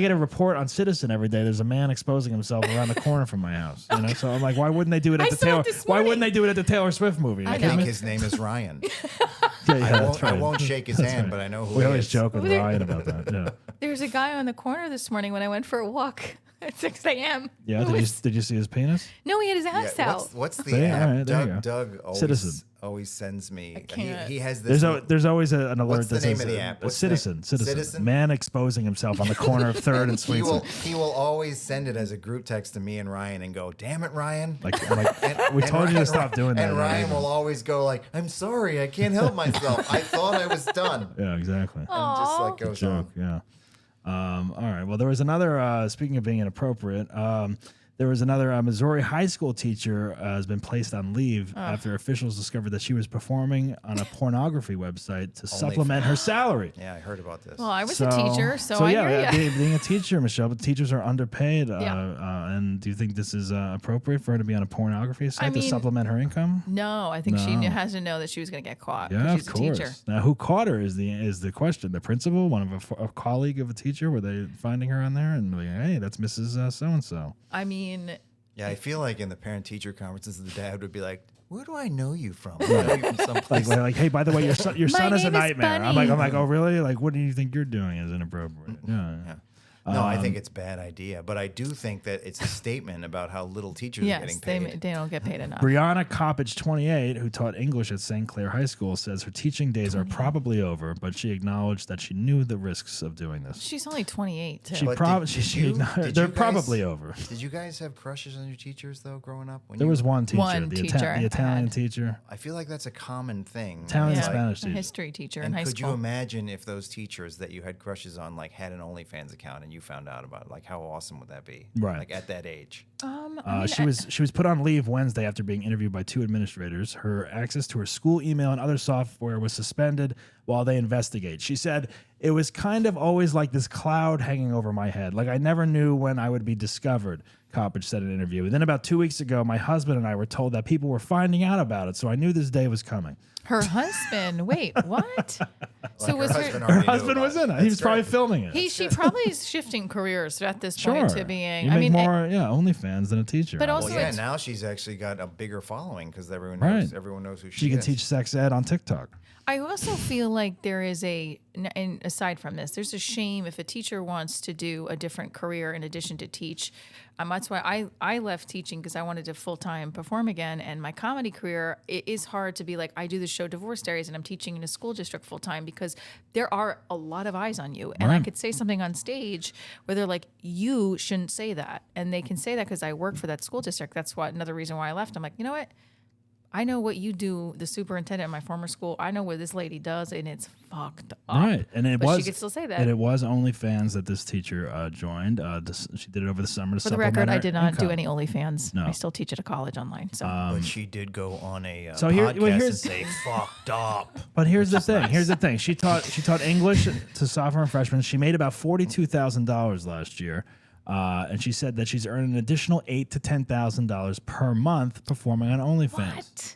get a report on Citizen every day. There's a man exposing himself around the corner from my house. You know, so I'm like, why wouldn't they do it at I the saw Taylor? it this Why wouldn't morning. they do it at the Taylor Swift movie? I You I kidding think me? his name is Ryan. Yeah, I, that's won't, right. I won't shake his That's hand, right. but I know who We he always is. joke with Well, there- Ryan about that. Yeah. there's a guy on the corner this morning when I went for a walk at 6 a.m. Yeah. It was- Did you see his penis? No, he had his Yeah, ass out. what's the See? app? All right, there you go. Doug always, Citizen. always sends me. can't. He has this. There's always an alert What's the that name says of the app? a What's the name? citizen, man exposing himself on the corner of Third and He Sweetson. will always send it as a group text to me and Ryan and go, "Damn it, Ryan!" We told you to stop doing that. And Ryan will always go like, "I'm sorry, I can't help myself. I thought I was done." Yeah, exactly. And just like goes on. Joke. Yeah. All right. Well, there was another. Speaking of being inappropriate, there was another Missouri high school teacher has been placed on leave after officials discovered that she was performing on a pornography website to supplement her salary. Yeah, I heard about this. Well, I was a teacher, so I hear ya. Being a teacher, Michelle, but teachers are underpaid. Yeah. And do you think this is appropriate for her to be on a pornography site to mean, supplement her income? No, I think she has to know that she was going to get caught. Yeah, She's of a course. teacher. Now, who caught her is the question. The principal, one of a colleague of a teacher, were they finding her on there and like, hey, that's Mrs. So and so? I mean, Yeah, I feel like in the parent-teacher conferences, the dad would be like, "Where do I know you from? I know you from someplace." Like, hey, by the way, your son is a name is nightmare. I'm Bunny. like, oh, really? Like, what do you think you're doing is inappropriate? Yeah. No, I think it's a bad idea, but I do think that it's a statement about how little teachers are yes, getting they paid. don't get paid enough. Brianna Coppage, 28, who taught English at St. Clair High School, says her teaching days are probably over, but she acknowledged that she knew the risks of doing this. She's only 28, too. She But probably did they're you guys- probably over. Did you guys have crushes on your teachers though, growing up? When There you- was one teacher, One the teacher I Italian had. teacher, I feel like that's a common thing. Italian Yeah. Like, Spanish a teacher. history teacher in and high could school. you imagine if those teachers that you had crushes on like had an OnlyFans account and you found out about it? Like how awesome would that be? Right. Like at that age. She was put on leave Wednesday after being interviewed by two administrators. Her access to her school email and other software was suspended while they investigate. She said, "It was kind of always like this cloud hanging over my head. Like I never knew when I would be discovered," Coppage said in an interview. And then about 2 weeks ago, my husband and I were told that people were finding out about it, so I knew this day was coming. Her husband. Wait, what? So was her her? already knew Husband about was in it. That's He was probably great. filming it. She probably is shifting careers at this point to being. You make more, OnlyFans than a teacher. But I also would Well, say. yeah, now she's actually got a bigger following because everyone Right. knows everyone knows who she She can is. teach sex ed on TikTok. I also feel like there is and aside from this, there's a shame if a teacher wants to do a different career in addition to teach. That's why I left teaching because I wanted to full-time perform again. And my comedy career, it is hard to be like, I do the show Divorce Diaries and I'm teaching in a school district full-time because there are a lot of eyes on you. And I Right. could say something on stage where they're like, you shouldn't say that. And they can say that because I work for that school district. That's another reason why I left. I'm like, you know what? I know what you do, the superintendent at my former school. I know what this lady does, and it's fucked up. Right, and But she could still say that. And it was OnlyFans that this teacher joined. She did it over the summer to For the supplement record, I her did not do income. any OnlyFans. No. I still teach at a college online. So But she did go on a So here- podcast well, and here's- say "fucked up." But here's the thing. Here's the thing. She taught English to sophomore and freshmen. She made about $42,000 last year, and she said that she's earned an additional $8,000 to $10,000 per month performing on OnlyFans. what?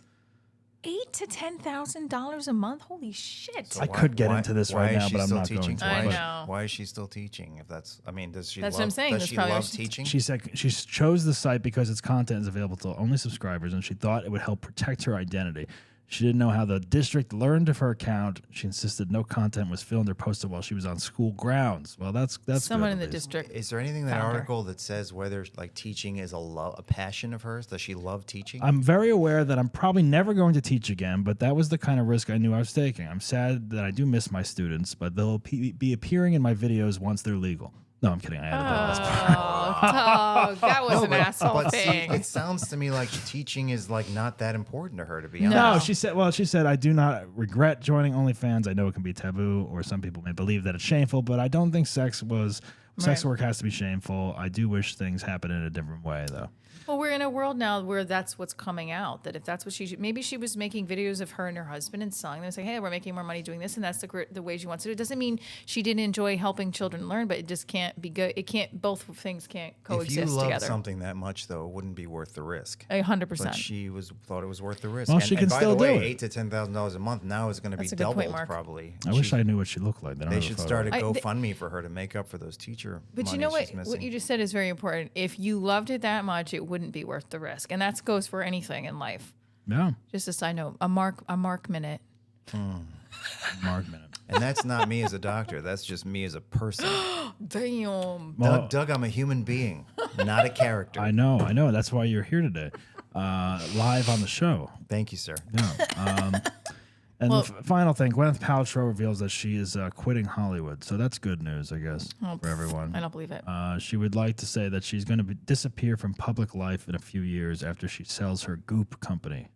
$8,000 to $10,000 a month? Holy shit! I could get into this right why is now, she but I'm still not teaching? going to. I But know. Why is she still teaching? If that's, I mean, does she? That's love, what I'm saying. Does That's she probably why love she- teaching? She said she chose the site because its content is available to only subscribers, and she thought it would help protect her identity. She didn't know how the district learned of her account. She insisted no content was filmed or posted while she was on school grounds. Well, that's Someone good, in the at least. district. Is there anything in that found her. article that says whether like teaching is a passion of hers? Does she love teaching? I'm very aware that I'm probably never going to teach again, but that was the kind of risk I knew I was taking. I'm sad that I do miss my students, but they'll be appearing in my videos once they're legal. No, I'm kidding. I added that last part. Oh, that was an asshole but see, thing. it sounds to me like teaching is like not that important to her, to be No. honest. No, she said, I do not regret joining OnlyFans. I know it can be taboo, or some people may believe that it's shameful, but I don't think sex Right. work has to be shameful. I do wish things happened in a different way, though. Well, we're in a world now where that's what's coming out. That if that's what maybe she was making videos of her and her husband and selling them, saying, "Hey, we're making more money doing this," and that's the way she wants to do it. It doesn't mean she didn't enjoy helping children learn, but it just can't be good. It can't. Both things can't If coexist you loved together. something that much, though, it wouldn't be worth the risk. 100%. But she thought it was worth the risk. Well, and, she can and by still the way, do it. $8,000 to $10,000 a month now is going to be That's a good point, doubled Mark. probably. I wish I knew what she looked like. They should start a I- GoFundMe for her to make up for those teacher. But you money know what? she's missing. What you just said is very important. If you loved it that much, it wouldn't be worth the risk, and that goes for anything in life. Yeah, Just a side note, a mark minute. Mark minute. And that's not me as a doctor. That's just me as a person. Damn. Well, Doug, I'm a human being, not a character. I know. That's why you're here today. live on the show. Thank you, sir. Yeah. And the final thing, Gwyneth Paltrow reveals that she is quitting Hollywood. So that's good news, I guess, for everyone. I don't believe it. She would like to say that she's going to disappear from public life in a few years after she sells her Goop company.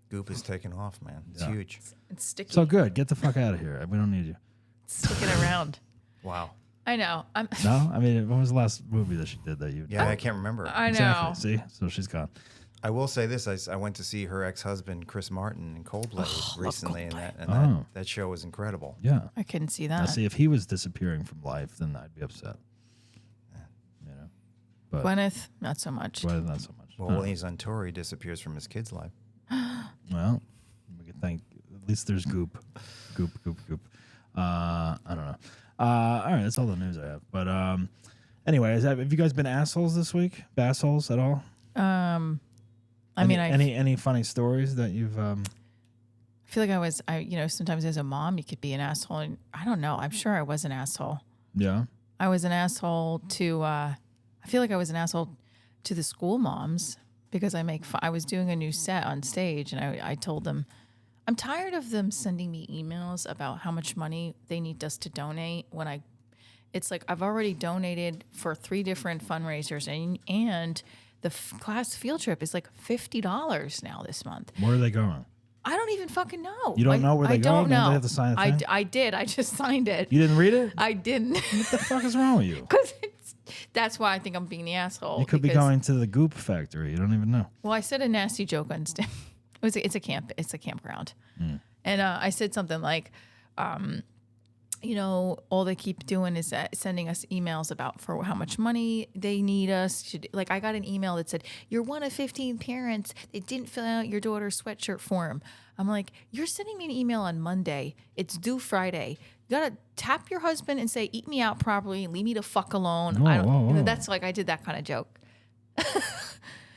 Goop is taking off, man. It's huge. It's sticky. So good. Get the fuck out of here. We don't need you. It's sticking around. Wow. I know. No? I mean, when was the last movie that she did that you... Yeah, I can't remember. I know. Exactly. See? So she's gone. I will say this: I went to see her ex-husband Chris Martin in Coldplay recently, Coldplay. and that show was incredible. Yeah. I couldn't see Now, that. see, if he was disappearing from life, then I'd be upset. You know? But Gwyneth, not so much. Gwyneth, not so much. Well, when he's on tour, he disappears from his kid's life. Well, we can thank. At least there's Goop. Goop. I don't know. All right, that's all the news I have. But anyway, have you guys been assholes this week? Bassholes at all? Any funny stories that you've? I feel like sometimes as a mom, you could be an asshole. And I don't know. I'm sure I was an asshole. Yeah. I was an asshole to. I feel like I was an asshole to the school moms because I was doing a new set on stage, and I told them, I'm tired of them sending me emails about how much money they need us to donate when it's like I've already donated for 3 different fundraisers and the class field trip is like $50 now this month. Where are they going? I don't even fucking know. You don't know where they go? I don't Don't know. they have to sign a thing? I did. I just signed it. You didn't read it? I didn't. What the fuck is wrong with you? Because that's why I think I'm being the asshole. You could be going to the Goop factory. You don't even know. Well, I said a nasty joke on stage. It's a camp. It's a campground, and I said something like, all they keep doing is sending us emails about for how much money they need us. Like I got an email that said, "You're one of 15 parents that didn't fill out your daughter's sweatshirt form." I'm like, "You're sending me an email on Monday. It's due Friday. You gotta tap your husband and say, eat me out properly and leave me the fuck alone." Whoa. That's like I did that kind of joke.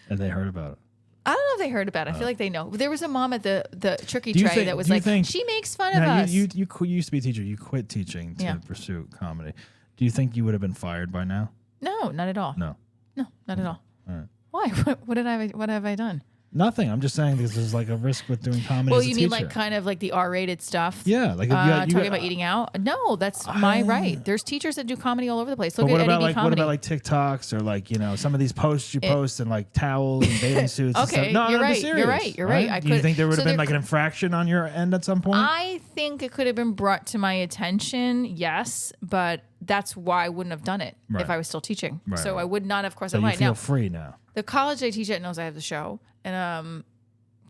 And they heard about it. I don't know if they heard about it. I feel like they know. There was a mom at the tricky Do you tray think- that was do you like, think- she makes fun of Now, us. you used to be a teacher. You quit teaching to Yeah. pursue comedy. Do you think you would have been fired by now? No, not at all. No. No, not at all. All right. Why? What have I done? Nothing. I'm just saying because there's like a risk with doing comedy. Well, as a you mean teacher. like kind of like the R-rated stuff? Yeah, like if talking about eating out. No, that's my right. There's teachers that do comedy all over the place. Look But at Eddie B. what Comedy. about like TikToks or like some of these posts you post and like towels and bathing suits? Okay, and stuff? No, you're I'm right, serious, you're right, you're right. Do you think there would have so been like an infraction on your end at some point? I think it could have been brought to my attention, yes, but that's why I wouldn't have done it Right. if I was still teaching. Right, So right. I would not have crossed so that you line. feel Now, free now. the college I teach at knows I have the show, and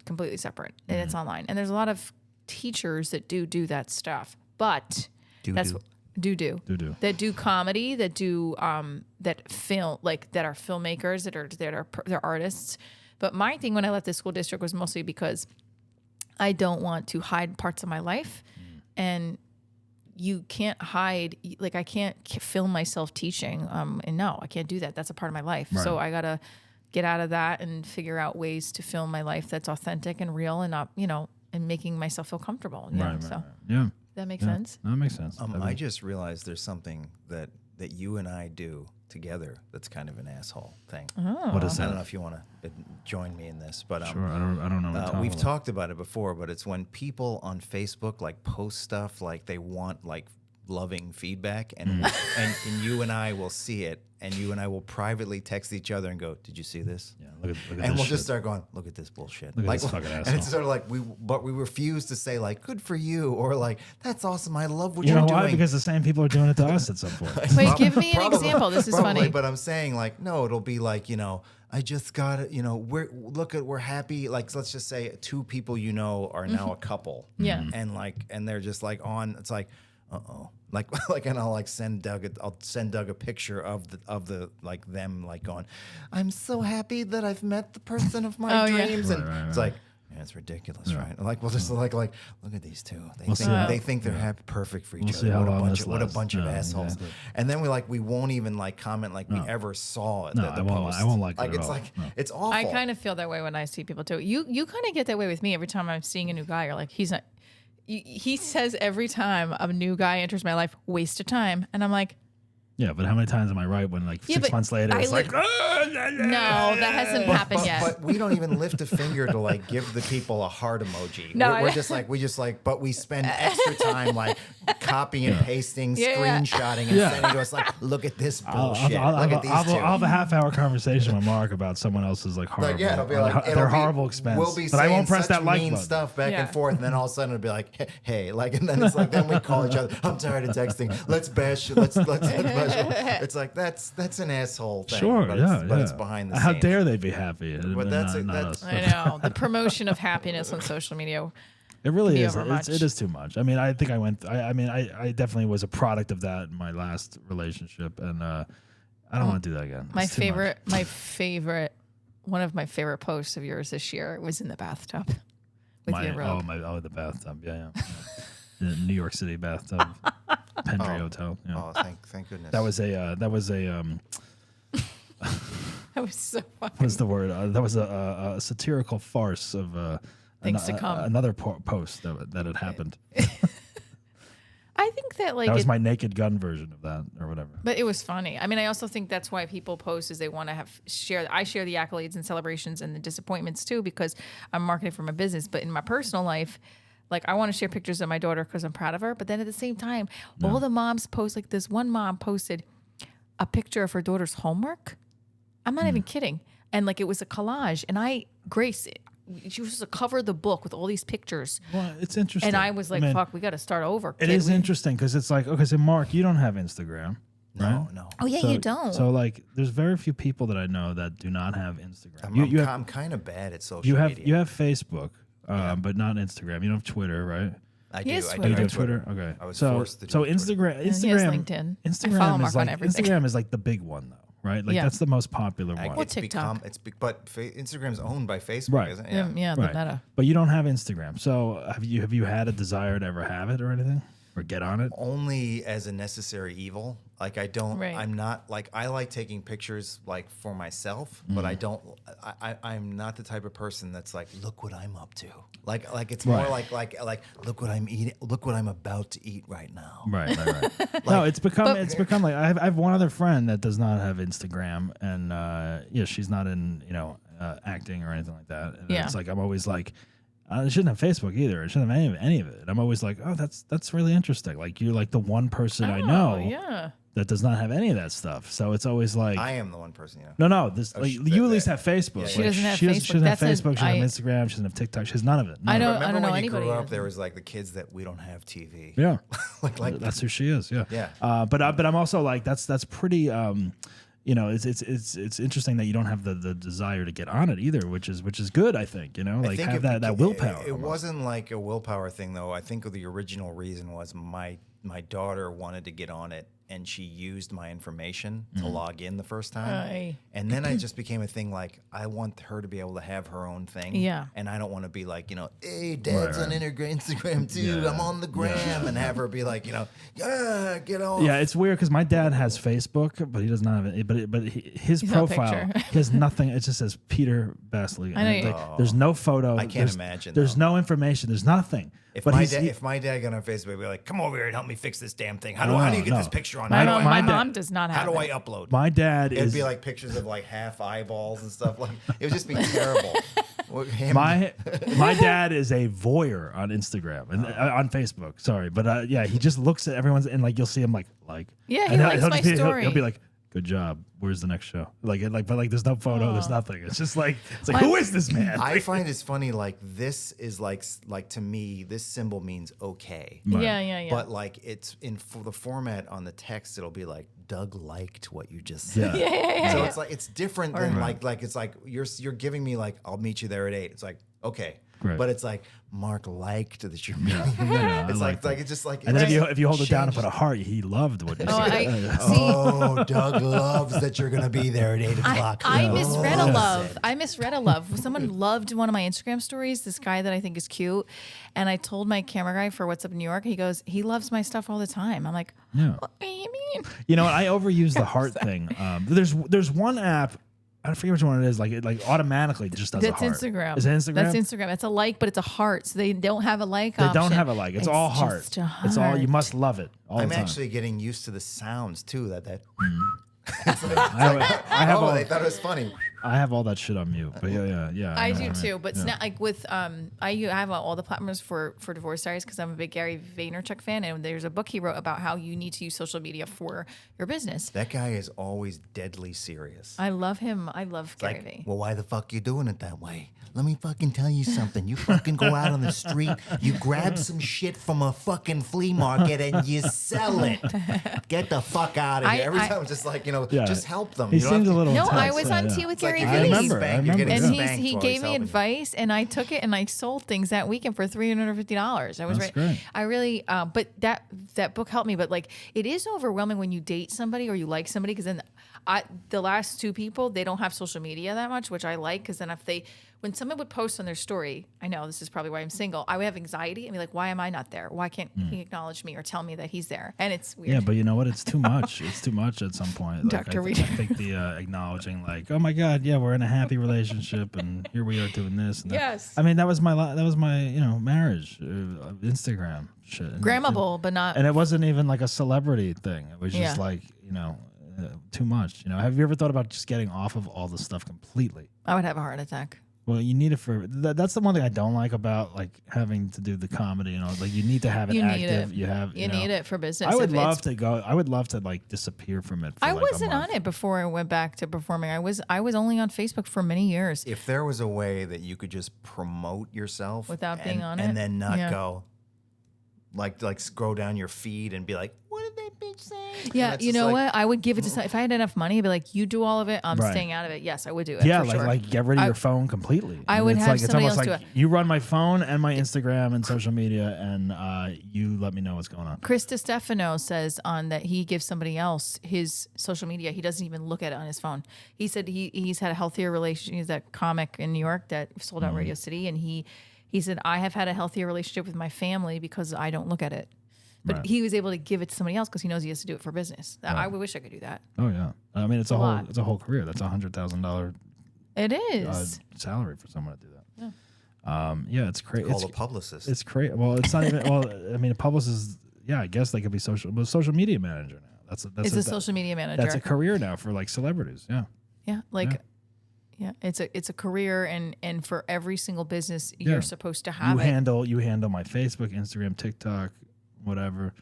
completely separate, and it's online. And there's a lot of teachers that do that stuff, but that do comedy, that do that film, like that are filmmakers, that are they're artists. But my thing when I left the school district was mostly because I don't want to hide parts of my life, and you can't hide. Like I can't film myself teaching, and no, I can't do that. That's a part of my life. Right. So I gotta get out of that and figure out ways to film my life that's authentic and real and not, and making myself feel comfortable. Yeah. Right. So Yeah. that makes sense. That makes sense. I just realized there's something that you and I do together that's kind of an asshole thing. What is I don't that? know if you want to join me in this, but Sure. I don't know. What you're we've talking about. talked about it before, but it's when people on Facebook like post stuff like they want like loving feedback, and and you and I will see it, and you and I will privately text each other and go, "Did you see this?" Yeah, look at And this we'll shit. just start going, "Look at this bullshit." Look at like, this fucking and asshole. it's sort of like we refuse to say like, "Good for you," or like, "That's awesome. I love what You you're know doing." why? Because the same people are doing it to us at some point. Wait, give me an Probably- example. This is probably, funny. But I'm saying like, no, it'll be like, I just got it. We're happy. Like, let's just say 2 people are now a couple. Yeah. And they're just like on. It's like, like, and I'll send Doug a picture of the like them like going, "I'm so happy that I've met the person of my Oh, yeah. dreams," and Right, it's right. like. Yeah, it's ridiculous, right? Like, we'll just like, look at these 2. see. They think they're happy, perfect for each We'll see other. how long this What a lasts. bunch of Yeah, assholes. exactly. And then we won't even like comment like we ever saw it. No, the I won't- post. I won't like it at it's all. like No. it's awful. I kind of feel that way when I see people too. You kind of get that way with me every time I'm seeing a new guy. You're like, he's not. He says every time a new guy enters my life, waste of time, and I'm like, Yeah, but how many times am I right when like Yeah, 6 but months later it's like, no, that hasn't happened yet. But we don't even lift a finger to like give the people a heart emoji. No, we're just like, but we spend extra time like copy and pasting, Yeah. screenshotting, and sending to us like, look at this bullshit. Look at these two. I'll have a half-hour conversation with Mark about someone else's like horrible, Like, yeah, it'll be like their horrible expense. We'll be but I won't saying press such that like mean button. stuff back Yeah. and forth, and then all of a sudden it'll be like, hey, like, and then it's like, then we call each other. I'm tired of texting. Let's bash. Let's bash. It's like that's an asshole thing. Sure, but yeah, it's behind the How scenes. dare they be happy? But that's not that's us. I know the promotion of happiness on social media. It really be is. overmuch. It is too much. I mean, I think I went. I definitely was a product of that in my last relationship, and I don't want to do that again. My It's too much. One of my favorite posts of yours this year was in the bathtub with your robe. The bathtub. Yeah. The New York City bathtub, Pendry Hotel. Yeah. Oh, thank goodness. That was a That was so funny. what's the word? That was a satirical farce of Things to come. Another post that had happened. I think that like That was my Naked Gun version of that, or whatever. but it was funny. I mean, I also think that's why people post is they want to I share the accolades and celebrations and the disappointments too, because I'm marketing for my business. But in my personal life, like I want to share pictures of my daughter because I'm proud of her. But then at the same time, all the moms post, like this one mom posted a picture of her daughter's homework. I'm not even kidding. And like it was a collage. And Grace, she was to cover the book with all these pictures. Well, it's interesting. And I was like, fuck, we got to start over. It is interesting because it's like, okay, so Mark, you don't have Instagram. no, right? no. Oh, yeah, So- you don't. So like, there's very few people that I know that do not have Instagram. I'm kind of bad at social you have media. you have Facebook, but not Instagram. You don't have Twitter, right? I He do. has I Oh, do you Twitter. do have have Twitter. Okay. I was so forced to do so Twitter. Instagram. he has Instagram. LinkedIn. I follow Instagram Mark is on like everything. Instagram is like the big one though, right? Like Yeah. that's the most popular one. It's become TikTok. but Instagram's owned by Facebook, Right. isn't it? Yeah, the Right. meta. But you don't have Instagram. So have you had a desire to ever have it or anything? Or get on it? Only as a necessary evil. Like I don't. Right. I'm not like I like taking pictures like for myself, but I don't. I'm not the type of person that's like, look what I'm up to. Like it's more like look what I'm eating. Look what I'm about to eat right now. Right. No, it's become like I have one other friend that does not have Instagram, and she's not in acting or anything like that. And Yeah. it's like I'm always like, I shouldn't have Facebook either. I shouldn't have any of it. And I'm always like, oh, that's really interesting. Like you're like the one person I know Yeah. that does not have any of that stuff. So it's always like, I am the one person, you know. no. This like, you at least have Facebook. She doesn't have She Facebook. doesn't have That's Facebook. She doesn't have I- Instagram. She doesn't have TikTok. She has none of it. I None of don't. it. I Remember don't know when you anybody. grew up, that- there was like the kids that we don't have TV. Yeah. like That's who she is. Yeah. Yeah. But I'm also like that's pretty. It's interesting that you don't have the desire to get on it either, which is good. I think I like think have it that beca- willpower. It almost. wasn't like a willpower thing though. I think the original reason was my daughter wanted to get on it, and she used my information to log in the first time. Aye. And then it just became a thing like I want her to be able to have her own thing. Yeah. And I don't want to be like, hey, Dad's on Instagram too. I'm on the gram, and have her be like, yeah, get on. Yeah, it's weird because my dad has Facebook, but he does not have it. But his He's no profile, picture. he has nothing. It just says Peter Basley. I know you- There's no photo. I can't there's, imagine, There's though. no information. There's nothing. If but my dad got on Facebook, he'd be like, come over here and help me fix this damn thing. How do you get No. this picture on? My How do mom, I- my mom does not have. How do I it. upload? my dad It'd is be like pictures of like half eyeballs and stuff. Like it would just be terrible. my dad is a voyeur on Instagram and on Facebook. Sorry, but he just looks at everyone's and like you'll see him like. Yeah, he and likes he'll my just be- story. He'll be like, "Good job. Where's the next show?" But there's no photo. There's nothing. It's just like My- who is this man? I find it's funny. Like this is like to me, this symbol means okay. Yeah. But like it's the format on the text, it'll be like Doug liked what you just said. Yeah. So it's like it's different than like it's like you're giving me like I'll meet you there at 8. It's like okay. Right. But it's like Mark liked that you're meeting. I It's like like it's just like And then it if you hold it down and changes. put a heart, he loved what you Oh, said. Oh, Doug loves that you're gonna be there at 8 o'clock. I misread a love. I misread a love. Someone loved one of my Instagram stories. This guy that I think is cute, and I told my camera guy for What's Up in New York. He goes, he loves my stuff all the time. I'm like, Yeah. what do you mean? You know what? I overuse the heart thing. There's one app I forget which one it is. Like it automatically just does That's a heart. Instagram. Is it Instagram? That's Instagram. It's a like, but it's a heart. So they don't have a like They option. don't have a like. It's all heart. Just a It's all, you heart. must love it all I'm the time. actually getting used to the sounds too. That I have all, they thought it was funny. I have all that shit on mute. But yeah. I know do what too, mean. but Yeah. like with I have all the platforms for Divorce Diaries because I'm a big Gary Vaynerchuk fan, and there's a book he wrote about how you need to use social media for your business. That guy is always deadly serious. I love him. I love Gary Like, Vee. well, why the fuck you doing it that way? Let me fucking tell you something. You fucking go out on the street, you grab some shit from a fucking flea market, and you sell it. Get the fuck out of here. Every time I'm just like, Yeah. just help them. He You don't seems a have to- little No, intense. I was on yeah. tea with It's like Gary you're Vee. getting remember, spanked, I you're getting remember, And yeah. spanked he while gave me helping you. advice, and I took it and I sold things that weekend for $350. I was That's great. I really, but that book helped me. But like, it is overwhelming when you date somebody or you like somebody because then the last two people, they don't have social media that much, which I like because then when someone would post on their story, I know this is probably why I'm single. I would have anxiety and be like, why am I not there? Why can't he acknowledge me or tell me that he's there? And it's weird. Yeah, but you know what? It's too much. It's too much at some point. Like, Dr. I Reed. think the acknowledging, like, oh my God, yeah, we're in a happy relationship, and here we are doing this. And that. Yes. I mean, that was my marriage, Instagram shit. And, Grammable, but not. and it wasn't even like a celebrity thing. It was just Yeah. like too much. Have you ever thought about just getting off of all this stuff completely? I would have a heart attack. Well, you need it for that's the one thing I don't like about like having to do the comedy and all. Like you need to have it You need active. it. You have You know. need it for business. I would If love it's- to go. I would love to like disappear from it. For I like a wasn't month. on it before I went back to performing. I was only on Facebook for many years. If there was a way that you could just promote yourself Without being on it? and then not Yeah. go like scroll down your feed and be like, what did that bitch say? And Yeah, it's you just know like, what? I would give it to some, if I had enough money, I'd be like, you do all of it. I'm Right. staying out of it. Yes, I would do it. Yeah, for sure. like get rid of I- your phone completely. I And would it's have like somebody it's almost else like do it. you run my phone and my Instagram and social media, and you let me know what's going on. Chris DiStefano says on that he gives somebody else his social media. He doesn't even look at it on his phone. He said he's had a healthier relationship. He's that comic in New York that sold out Radio City, and he said I have had a healthier relationship with my family because I don't look at it. But Right. he was able to give it to somebody else because he knows he has to do it for business. I would wish I could do that. Oh yeah, I mean it's a lot. whole career. That's $100,000 It is. salary for someone to do that. Yeah, it's crazy. call a publicist. It's crazy. Well, it's not even. Well, I mean, a publicist. Yeah, I guess they could be social media manager now. That's It's a social media manager. That's a career now for like celebrities. Yeah. Yeah, like yeah, it's a career, and for every single business Yeah. you're supposed to have it. You handle my Facebook, Instagram, TikTok, whatever,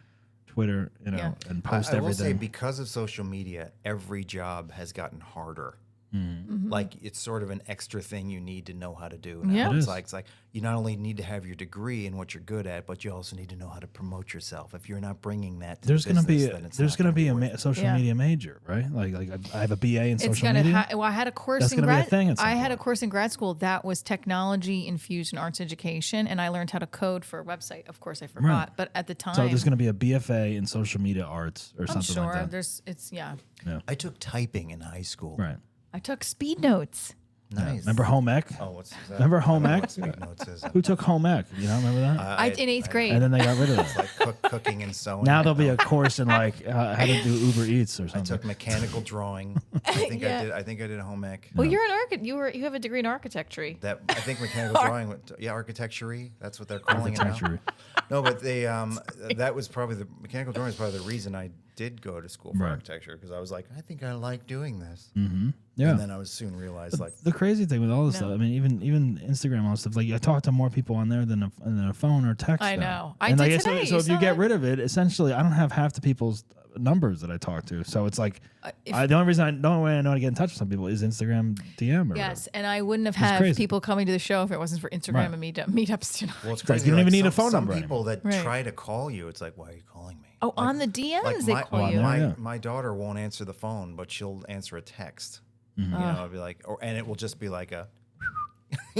Twitter, Yeah. and post I will say everything. because of social media, every job has gotten harder. Mm-hmm. Like it's sort of an extra thing you need to know how to do. Now. Yeah. It is. It's like you not only need to have your degree in what you're good at, but you also need to know how to promote yourself. If you're not bringing that to There's the gonna be business, then it's there's not gonna be a worth it. social Yeah. media major, right? Like I have a BA in It's social gonna. media. Well, I had a course That's in gonna be a grad. thing at some I had a point. course in grad school that was technology infused in arts education, and I learned how to code for a website. Of course, I forgot, Right. but at the time, So there's gonna be a BFA in social media arts or I'm something sure like that. there's. It's yeah. I took typing in high school. Right. I took speed notes. Nice. Remember home ec? Oh, what's that? Remember home I don't know ec? what Speed Notes is. Who took home ec? You know, remember that? I in eighth grade. And then they got rid of it. Like cooking and sewing. Now there'll be a course in like how to do Uber Eats or I something. took mechanical drawing. I think Yeah. I think I did home ec. well, you're an architect. You have a degree in architecture. That I think mechanical drawing. Architecture. That's what they're calling it Architecture. now. No, but they that was probably the mechanical drawing is probably the reason I did go to school for Right. architecture because I was like, I think I like doing this. Yeah. And then I was soon realized like The crazy thing with all this stuff, I mean, even Instagram and all this stuff, like I talk to more people on there than a phone or text. I now. know. I And did like, today. So You if you saw get that? rid of it, essentially, I don't have half the people's numbers that I talk to. So it's like if- the only way I know how to get in touch with some people is Instagram DM or Yes, and I wouldn't have It's had crazy. people coming to the show if it wasn't for Instagram Right. and meetups. You know? well, it's like crazy. you don't even need some, a phone some number people that Right. try to call you, it's like, why are you calling me? Oh, on the DMs they my, call on you. there, my, yeah. my daughter won't answer the phone, but she'll answer a text. Mm-hmm. You know, I'll be like, and it will just be like a,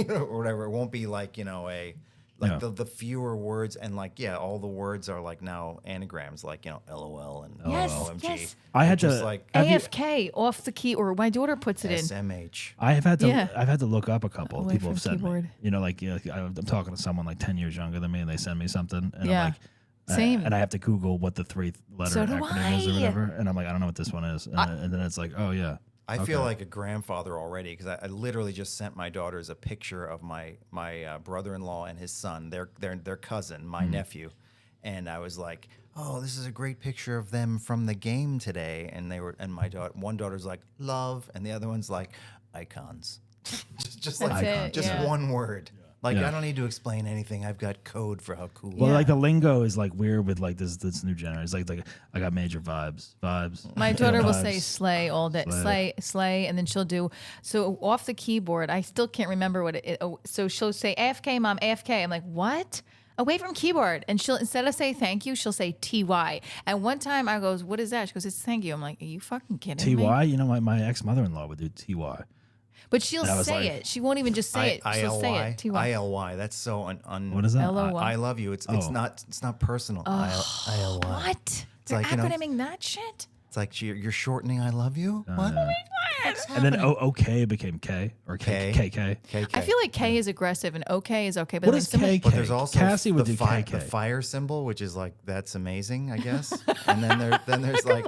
or whatever. It won't be like Yeah. the fewer words and all the words are like now anagrams, like LOL and Yes, OMG. yes. I had Just to like have you- AFK off the key, or my daughter puts it in. SMH. I have had to. Yeah. I've had to look up a couple. Away People from have said, keyboard. me. You know, like I'm talking to someone like 10 years younger than me, and they send me something, and Yeah. I'm like, Same. and I have to Google what the 3-letter So do acronym is or I. whatever, and I'm like, I don't know what this one is, and then it's like, oh yeah, I feel like a grandfather already because I literally just sent my daughters a picture of my brother-in-law and his son, their cousin, my nephew, and I was like, "Oh, this is a great picture of them from the game today." And one daughter's like, "Love," and the other one's like, "Icons." just one word. Like I don't need to explain anything. I've got code for how cool. Well, like the lingo is like weird with like this new generation. It's like I got major vibes. My daughter will say slay all day, slay, and then she'll do so off the keyboard. I still can't remember what it. So she'll say AFK, mom, AFK. I'm like, what? Away from keyboard, and she'll instead of say thank you, she'll say TY. And one time I goes, what is that? She goes, it's thank you. I'm like, are you fucking kidding me? TY? You know, my ex mother-in-law would do TY. But she'll say it. She won't even just say it. She'll say it. TY. ILY. That's so What is that? LOY. I love you. It's not personal. ILY. What? It's They're like, acronyming that shit? It's like you're shortening I love you? What? And then OK became K or KK. I feel like K is aggressive and OK is okay. But What is KK? But there's also Cassie would do KK. the fire symbol, which is like that's amazing, I guess. And then there's like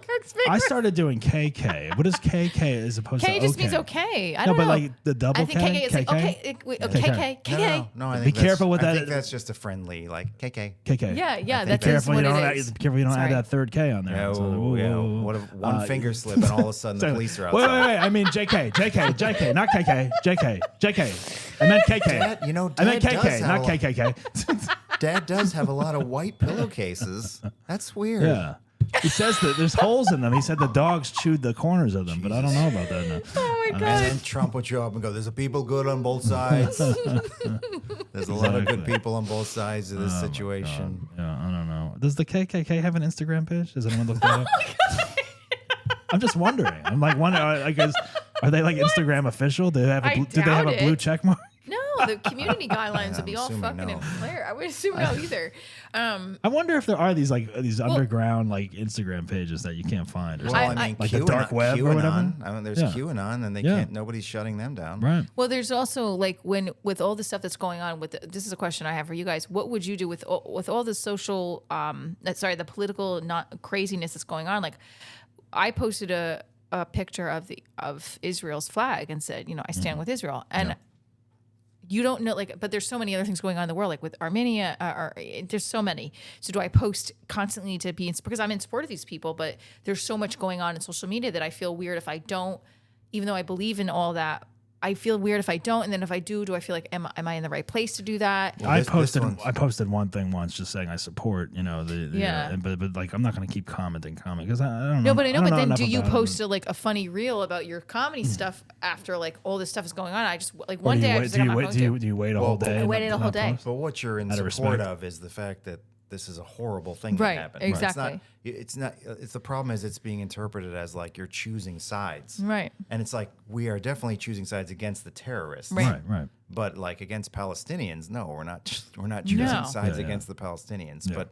I started doing KK. What is KK as opposed to K OK? just means okay. I don't know. but like the double I think K. KK is like okay. KK. no. I Be think careful with I that. think that's just a friendly like KK. KK. Yeah. Be That's careful what you it don't is. be careful you don't add Sorry. that third K on there. Yeah, So, what if one finger slip and all of a sudden the police are Wait, outside? I mean JK, not KK. JK. I meant KK. Dad, I meant Dad does KK, have not a lot- KKK. Dad does have a lot of white pillowcases. That's weird. Yeah. He says that there's holes in them. He said the dogs chewed the corners of them, but I don't know about that now. Oh my And god. then Trump would show up and go, "There's a people good on both sides. There's a lot of good people on both sides of this situation." Yeah, I don't know. Does the KKK have an Instagram page? Does anyone look that up? I'm just wondering. I'm like wondering. Are they like Instagram official? Do they have I do they have a doubt blue it. check mark? No, the community guidelines would be I'm all assuming fucking no. in flare. I would assume no either. I wonder if there are these underground like Instagram pages that you can't find. Or Well, something. I mean, like the dark web or whatever? QAnon. I mean, there's Yeah. QAnon, and they Yeah. can't. Nobody's shutting them down. Right. Well, there's also like with all the stuff that's going on this is a question I have for you guys. What would you do with all the social the political not craziness that's going on? Like I posted a picture of Israel's flag and said, I stand with Israel. And you don't know, but there's so many other things going on in the world, like with Armenia, there's so many. So do I post constantly to be, because I'm in support of these people, but there's so much going on in social media that I feel weird if I don't, even though I believe in all that, I feel weird if I don't. And then if I do I feel like, am I in the right place to do that? Well, I this one's- posted one thing once, just saying I support, but like I'm not going to keep commenting because I don't know. No, but I know. But then, enough do you about it. post a funny reel about your comedy stuff after like all this stuff is going on? I just like Or one do you day I wait- just do like, you I'm wait? not going to. Do you wait a whole day? I and waited not- a whole not day. post? But what you're in Out of support respect. of is the fact that this is a horrible thing Right, that happened. exactly. It's not. It's the problem is it's being interpreted as like you're choosing sides. Right. And it's like we are definitely choosing sides against the terrorists. Right. Right. But like against Palestinians, no, we're not. We're not choosing No. sides Yeah. against the Palestinians. Yeah.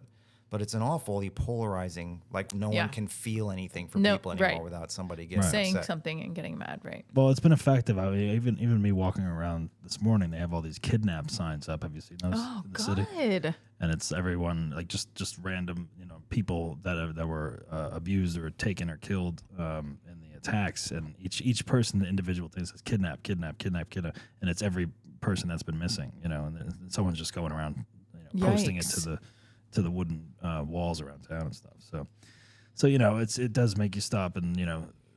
But it's an awfully polarizing. Like no Yeah. one can feel anything for No, people anymore right. without somebody getting Saying upset. something and getting mad, right? Well, it's been effective. I mean, even me walking around this morning, they have all these kidnap signs up. Have you seen those Oh, in the city? good. And it's everyone like just random people that were abused or taken or killed in the attacks, and each person, the individual thing says kidnap, and it's every person that's been missing. And then someone's just going around posting it Yikes. to the wooden walls around town and stuff. So it does make you stop and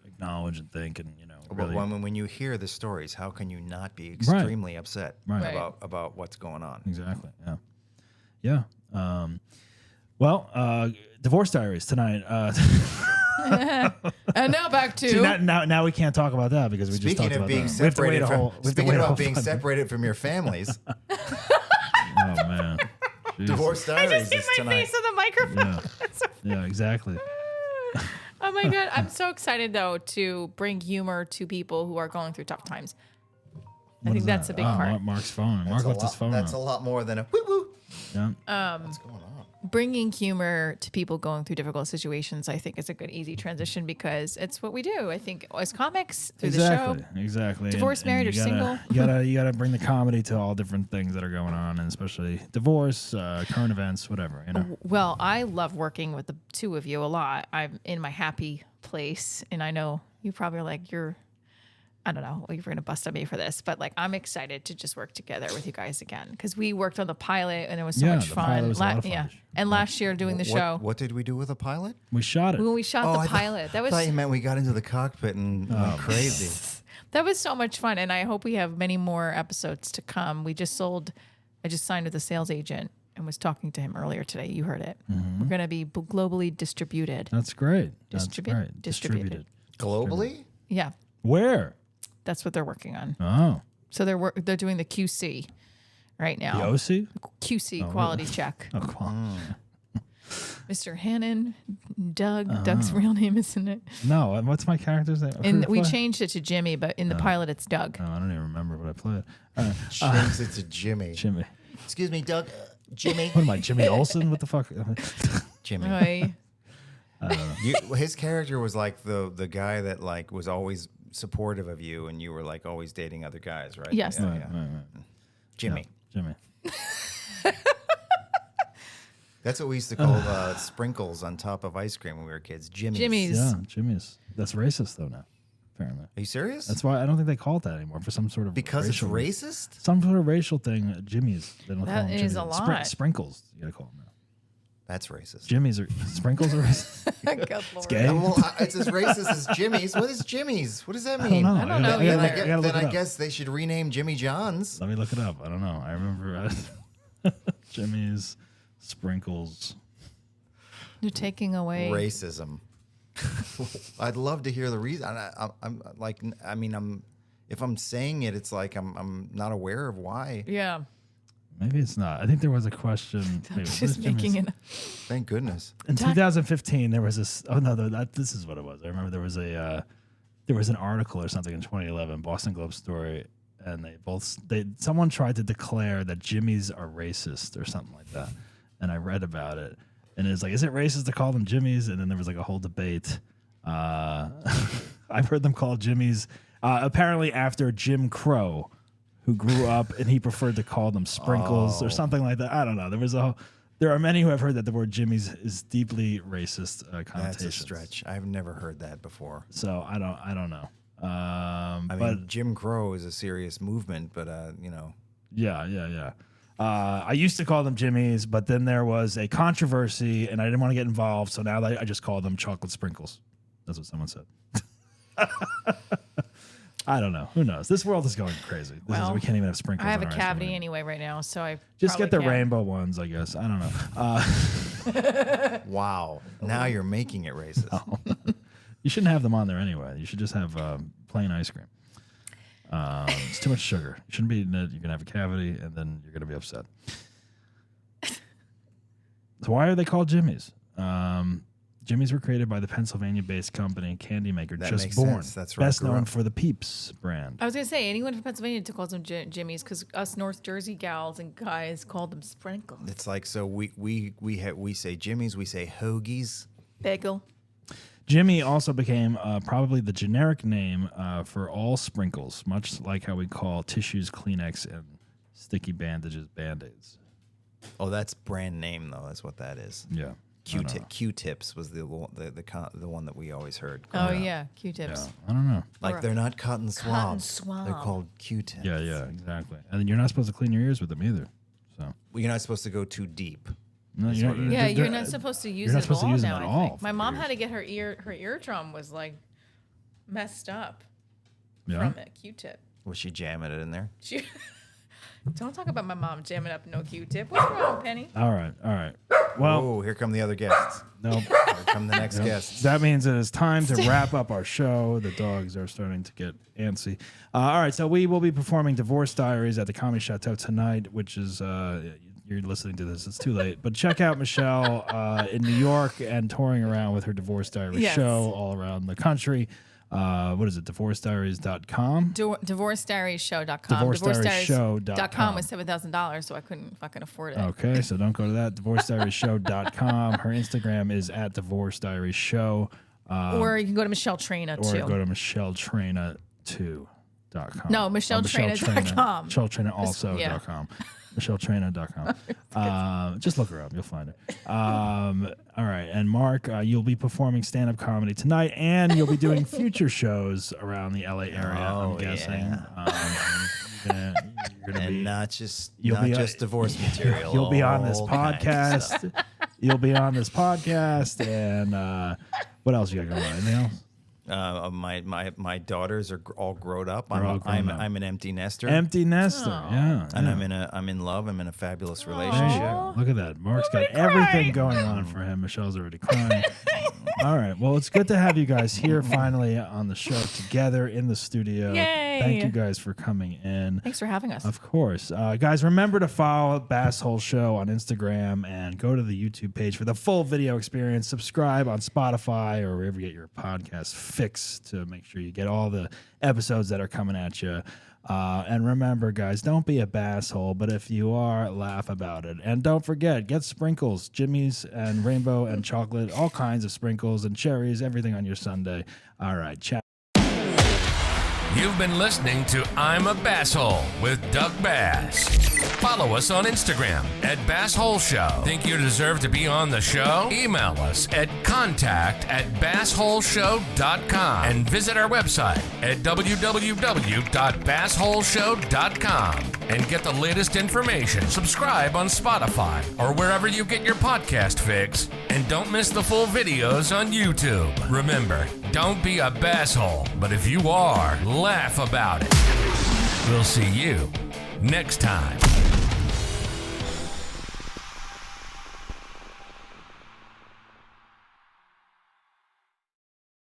acknowledge and think and But really when you hear the stories, how can you not be extremely upset Right. about what's going on? exactly yeah. Well, divorce diaries tonight. And now back to See, now we can't talk about that because we just Speaking talked of about being that. We have to wait separated a from, whole- we have to speaking wait a about whole being 5 minutes. separated from your families, Oh man, Jesus. divorce I diaries just hit is my tonight. face on the microphone. Yeah, exactly. Oh my god, I'm so excited though to bring humor to people who are going through tough times. I think that's a big part. Mark's phone. Mark left his phone That's a on. lot more than a woo woo. Yeah. What's going on? Bringing humor to people going through difficult situations, I think, is a good, easy transition because it's what we do. I think as comics through the show. Exactly. Divorced, married, you or gotta- single. You gotta bring the comedy to all different things that are going on, and especially divorce, current events, whatever. Well, I love working with the two of you a lot. I'm in my happy place, and I know you probably are like, you're I don't know, you're going to bust on me for this, but like I'm excited to just work together with you guys again because we worked on the pilot and it was so much the fun. pilot was a lot of fun. Yeah, and last year doing the show What did we do with a pilot? We shot it. when we shot the pilot, that I was thought you meant we got into the cockpit and went crazy. that was so much fun, and I hope we have many more episodes to come. I just signed with a sales agent and was talking to him earlier today. You heard it. We're going to be globally distributed. That's great. That's Distributed. great. Distributed. Globally? Yeah, Where? that's what they're working on. Oh, So they're doing the QC right now. the OC? QC quality check. Oh, come on. Mr. Hannon, Doug's real name, isn't it? No, and what's my character's name? And we Who- changed it to Jimmy, but in the pilot it's Doug. Oh, I don't even remember what I played. Changed it to Jimmy. Jimmy. Excuse me, Doug. Jimmy. What am I, Jimmy Olsen? What the fuck? Jimmy. Oy. His character was like the guy that like was always supportive of you, and you were like always dating other guys, right? Yes. Yeah, Right, yeah. right. Jimmy. Jimmy. That's what we used to call sprinkles on top of ice cream when we were kids. Jimmy's. Jimmy's. Yeah, Jimmy's. That's racist though now. Apparently. Are you serious? That's why I don't think they call it that anymore for some sort of because it's racial racist? Some sort of racial thing. Jimmy's. They don't That call them is Jimmy's. a lot. Sprinkles. You gotta call them now. That's racist. Jimmy's are sprinkles are racist. Good Lord. Gay. Well, it's as racist as Jimmy's. What is Jimmy's? What does that I mean? don't know. I don't know Then, either. I gotta look then it I up. guess they should rename Jimmy John's. Let me look it up. I don't know. I remember Jimmy's sprinkles. You're taking away. Racism. I'd love to hear the reason. I'm like, if I'm saying it, it's like I'm not aware of why. Yeah. Maybe it's not. I think there was a question. Wait, what is Just making Jimmy's? it. Thank goodness. In 2015, there was this. Oh no, this is what it was. I remember there was an article or something in 2011, Boston Globe story, and someone tried to declare that Jimmy's are racist or something like that, and I read about it, and it's like, is it racist to call them Jimmy's? And then there was like a whole debate. I've heard them called Jimmy's. Apparently, after Jim Crow, who grew up and he preferred to call them sprinkles or something like that. I don't know. There are many who have heard that the word Jimmy's is deeply racist connotations. That's a stretch. I've never heard that before. So I don't know. I But mean, Jim Crow is a serious movement, but yeah. I used to call them Jimmy's, but then there was a controversy and I didn't want to get involved. So now I just call them chocolate sprinkles. That's what someone said. I don't know. Who knows? This world is going crazy. We can't even have sprinkles. I have on a our cavity ice cream. anyway right now, so I Just get the probably can. rainbow ones, I guess. I don't know. wow. Now you're making it racist. You shouldn't have them on there anyway. You should just have plain ice cream. It's too much sugar. You shouldn't be eating it. You're gonna have a cavity, and then you're gonna be upset. So why are they called Jimmy's? Jimmy's were created by the Pennsylvania-based company Candy Maker That Just makes Born, sense. That's where I best grew known up. for the Peeps brand. I was gonna say anyone from Pennsylvania calls them Jimmy's because us North Jersey gals and guys called them sprinkles. It's like, so we say Jimmy's, we say hoagies. Bagel. Jimmy also became probably the generic name for all sprinkles, much like how we call tissues Kleenex and sticky bandages Band-Aids. Oh, that's brand name though. That's what that is. Yeah. I don't know. Q-tips was the one that we always heard. Oh yeah, Q-tips. I don't know. Like they're not cotton swabs. swab. They're called Q-tips. Yeah, exactly. And then you're not supposed to clean your ears with them either. So Well, you're not supposed to go too deep. no, That's you're, what it is. Yeah, they're- you're not supposed to use not it supposed to all use them now. at I all think for my mom years. had to get her eardrum was like messed up Yeah. from a Q-tip. Was she jamming it in there? She, don't talk about my mom jamming up no Q-tip. What's wrong, Penny? All right. Well, Oh, here come the other guests. no. Here come the next guests. That means it is time to wrap up our show. The dogs are starting to get antsy. All right, so we will be performing Divorce Diaries at the Comedy Chateau tonight, which is you're listening to this. It's too late, but check out Michelle in New York and touring around with her Divorce Diaries Yes. show all around the country. What is it? DivorceDiaries.com. DivorceDiariesShow.com. DivorceDiariesShow.com was $7,000, so I couldn't fucking afford it. Okay, so don't go to that. DivorceDiariesShow.com. Her Instagram is at Divorce Diaries Show. Or you can go to Michele Traina Or too. go to Michele Traina too. No, MicheleTraina.com. MicheleTrainaAlso.com. MicheleTraina.com. Just look her up. You'll find her. All right. And Mark, you'll be performing stand-up comedy tonight, and you'll be doing future shows around the LA area, I'm guessing. Yeah. You're gonna And be, not just divorce you'll material. be on this all kinds of stuff. podcast. You'll be on this podcast. And what else you got going on? Anything else? My daughters are all grown up. They're all grown up. I'm an empty nester. Empty nester. Yeah. And yeah. I'm in love. I'm in a fabulous There you relationship. go. Look at that. Mark's got everything going on for him. Michelle's already crying. All right. Well, it's good to have you guys here finally on the show together in the studio. Yay. Thank you guys for coming in. Thanks for having us. Of course. Guys, remember to follow Bass Hole Show on Instagram and go to the YouTube page for the full video experience. Subscribe on Spotify or wherever you get your podcast fix to make sure you get all the episodes that are coming at you. And remember, guys, don't be a bass hole, but if you are, laugh about it. And don't forget, get sprinkles, Jimmy's and rainbow and chocolate, all kinds of sprinkles and cherries, everything on your sundae. All right, ciao. You've been listening to I'm a Basshole with Doug Bass. Follow us on Instagram at Basshole Show. Think you deserve to be on the show? Email us at contact@bassholeshow.com and visit our website at www.bassholeshow.com and get the latest information. Subscribe on Spotify or wherever you get your podcast fix. And don't miss the full videos on YouTube. Remember, don't be a basshole, but if you are, laugh about it. We'll see you next time.